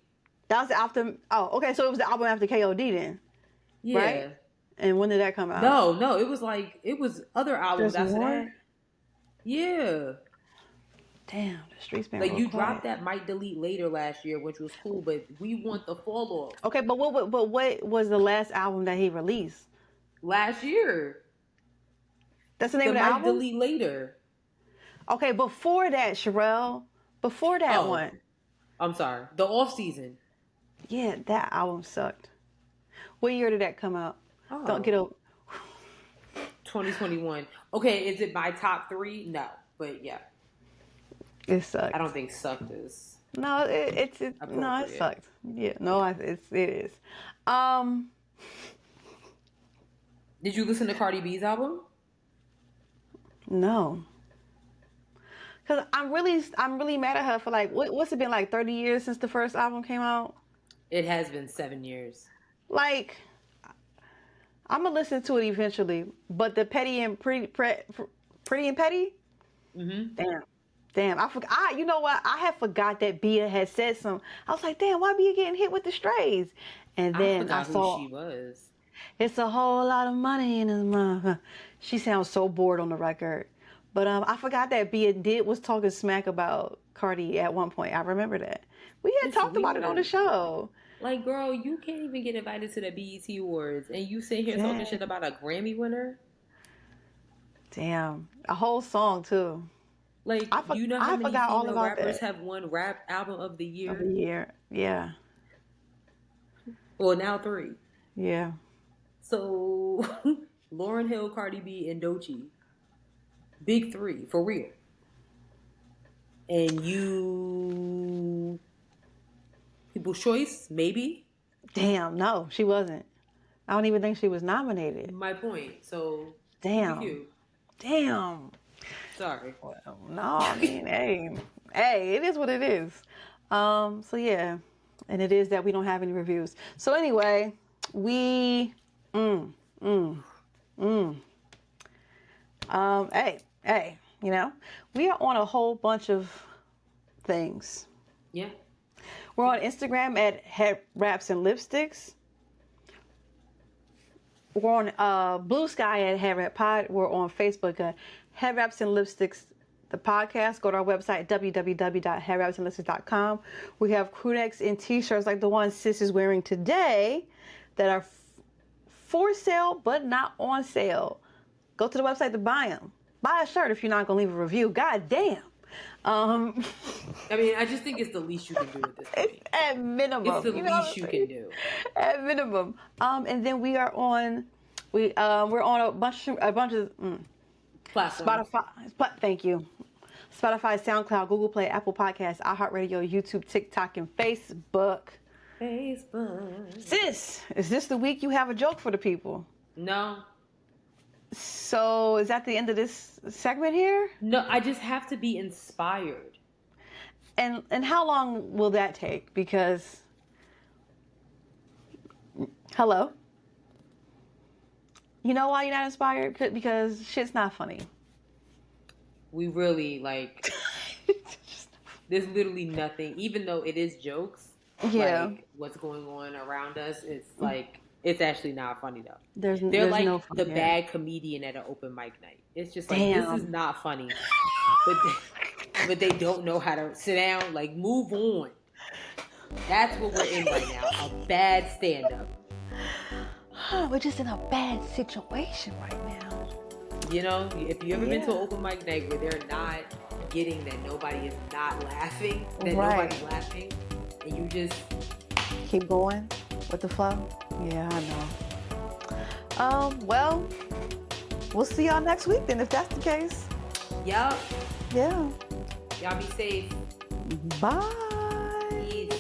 That was after. Oh, okay. So it was the album after KOD then. Yeah. Right? And when did that come out? No. It was other albums after that. Yeah. Damn, the streets been like you quiet. dropped that Might Delete Later last year, which was cool, but we want the fall off. Okay, but what was the last album that he released? Last year. That's the name of the album? Might Delete Later. Okay, before that, Sharelle. Before that one. I'm sorry. The Off Season. Yeah, that album sucked. What year did that come out? Oh. Don't get a 2021. Okay, is it my top 3? No, but yeah. It sucked. I don't think sucked is. No, it sucked. Yeah, no, it is. Did you listen to Cardi B's album? No. Cause I'm really mad at her for like what's it been like 30 years since the first album came out? It has been 7 years. Like, I'm gonna listen to it eventually, but the Pretty and Petty. Mm-hmm. Damn, I forgot. You know what? I had forgot that Bia had said something. I was like, damn, why Bia getting hit with the strays? And then I saw who she was. It's a whole lot of money in his mouth. She sounds so bored on the record. But I forgot that Bia was talking smack about Cardi at one point. I remember that. We had talked about it on the show. Like, girl, you can't even get invited to the BET Awards, and you sit here talking shit about a Grammy winner? Damn. A whole song, too. Like, you know how many female rappers have won Rap Album of the Year? Of the year, yeah. Well, now 3. Yeah. So, Lauryn Hill, Cardi B, and Doechii. Big 3, for real. And you... People's Choice, maybe? Damn, no, she wasn't. I don't even think she was nominated. My point, so... Damn. Damn. Sorry. Well, no, I mean, hey, it is what it is. So yeah, and it is that we don't have any reviews. So anyway, hey, you know, we are on a whole bunch of things. Yeah. We're on Instagram at Head Wraps and Lipsticks. We're on Blue Sky at Head Wrap Pod. We're on Facebook at Head Wraps and Lipsticks, the podcast. Go to our website, www.headwrapsandlipsticks.com. We have crew necks and t-shirts like the one Sis is wearing today that are for sale but not on sale. Go to the website to buy them. Buy a shirt if you're not going to leave a review. God damn. I mean, I just think it's the least you can do at this point. At minimum. It's the least you can do. At minimum. And then we are on, we're on a bunch of platforms. Spotify. Thank you. Spotify, SoundCloud, Google Play, Apple Podcasts, iHeartRadio, YouTube, TikTok, and Facebook. Sis, is this the week you have a joke for the people? No. So is that the end of this segment here? No, I just have to be inspired. And how long will that take? Because, hello? You know why you're not inspired? Because shit's not funny. We really, like, there's literally nothing, even though it is jokes. Yeah. Like, what's going on around us, it's like, it's actually not funny though. There's like no the bad comedian at an open mic night. It's just like, Damn. This is not funny. but they don't know how to sit down, like, move on. That's what we're in right now. A bad stand-up. We're just in a bad situation right now. You know, if you ever been to an open mic night where they're not getting that nobody is not laughing, that nobody's laughing, and you just keep going with the flow. Yeah, I know. Well, We'll see y'all next week then, if that's the case. Yup. Yeah. Y'all be safe. Bye. Peace.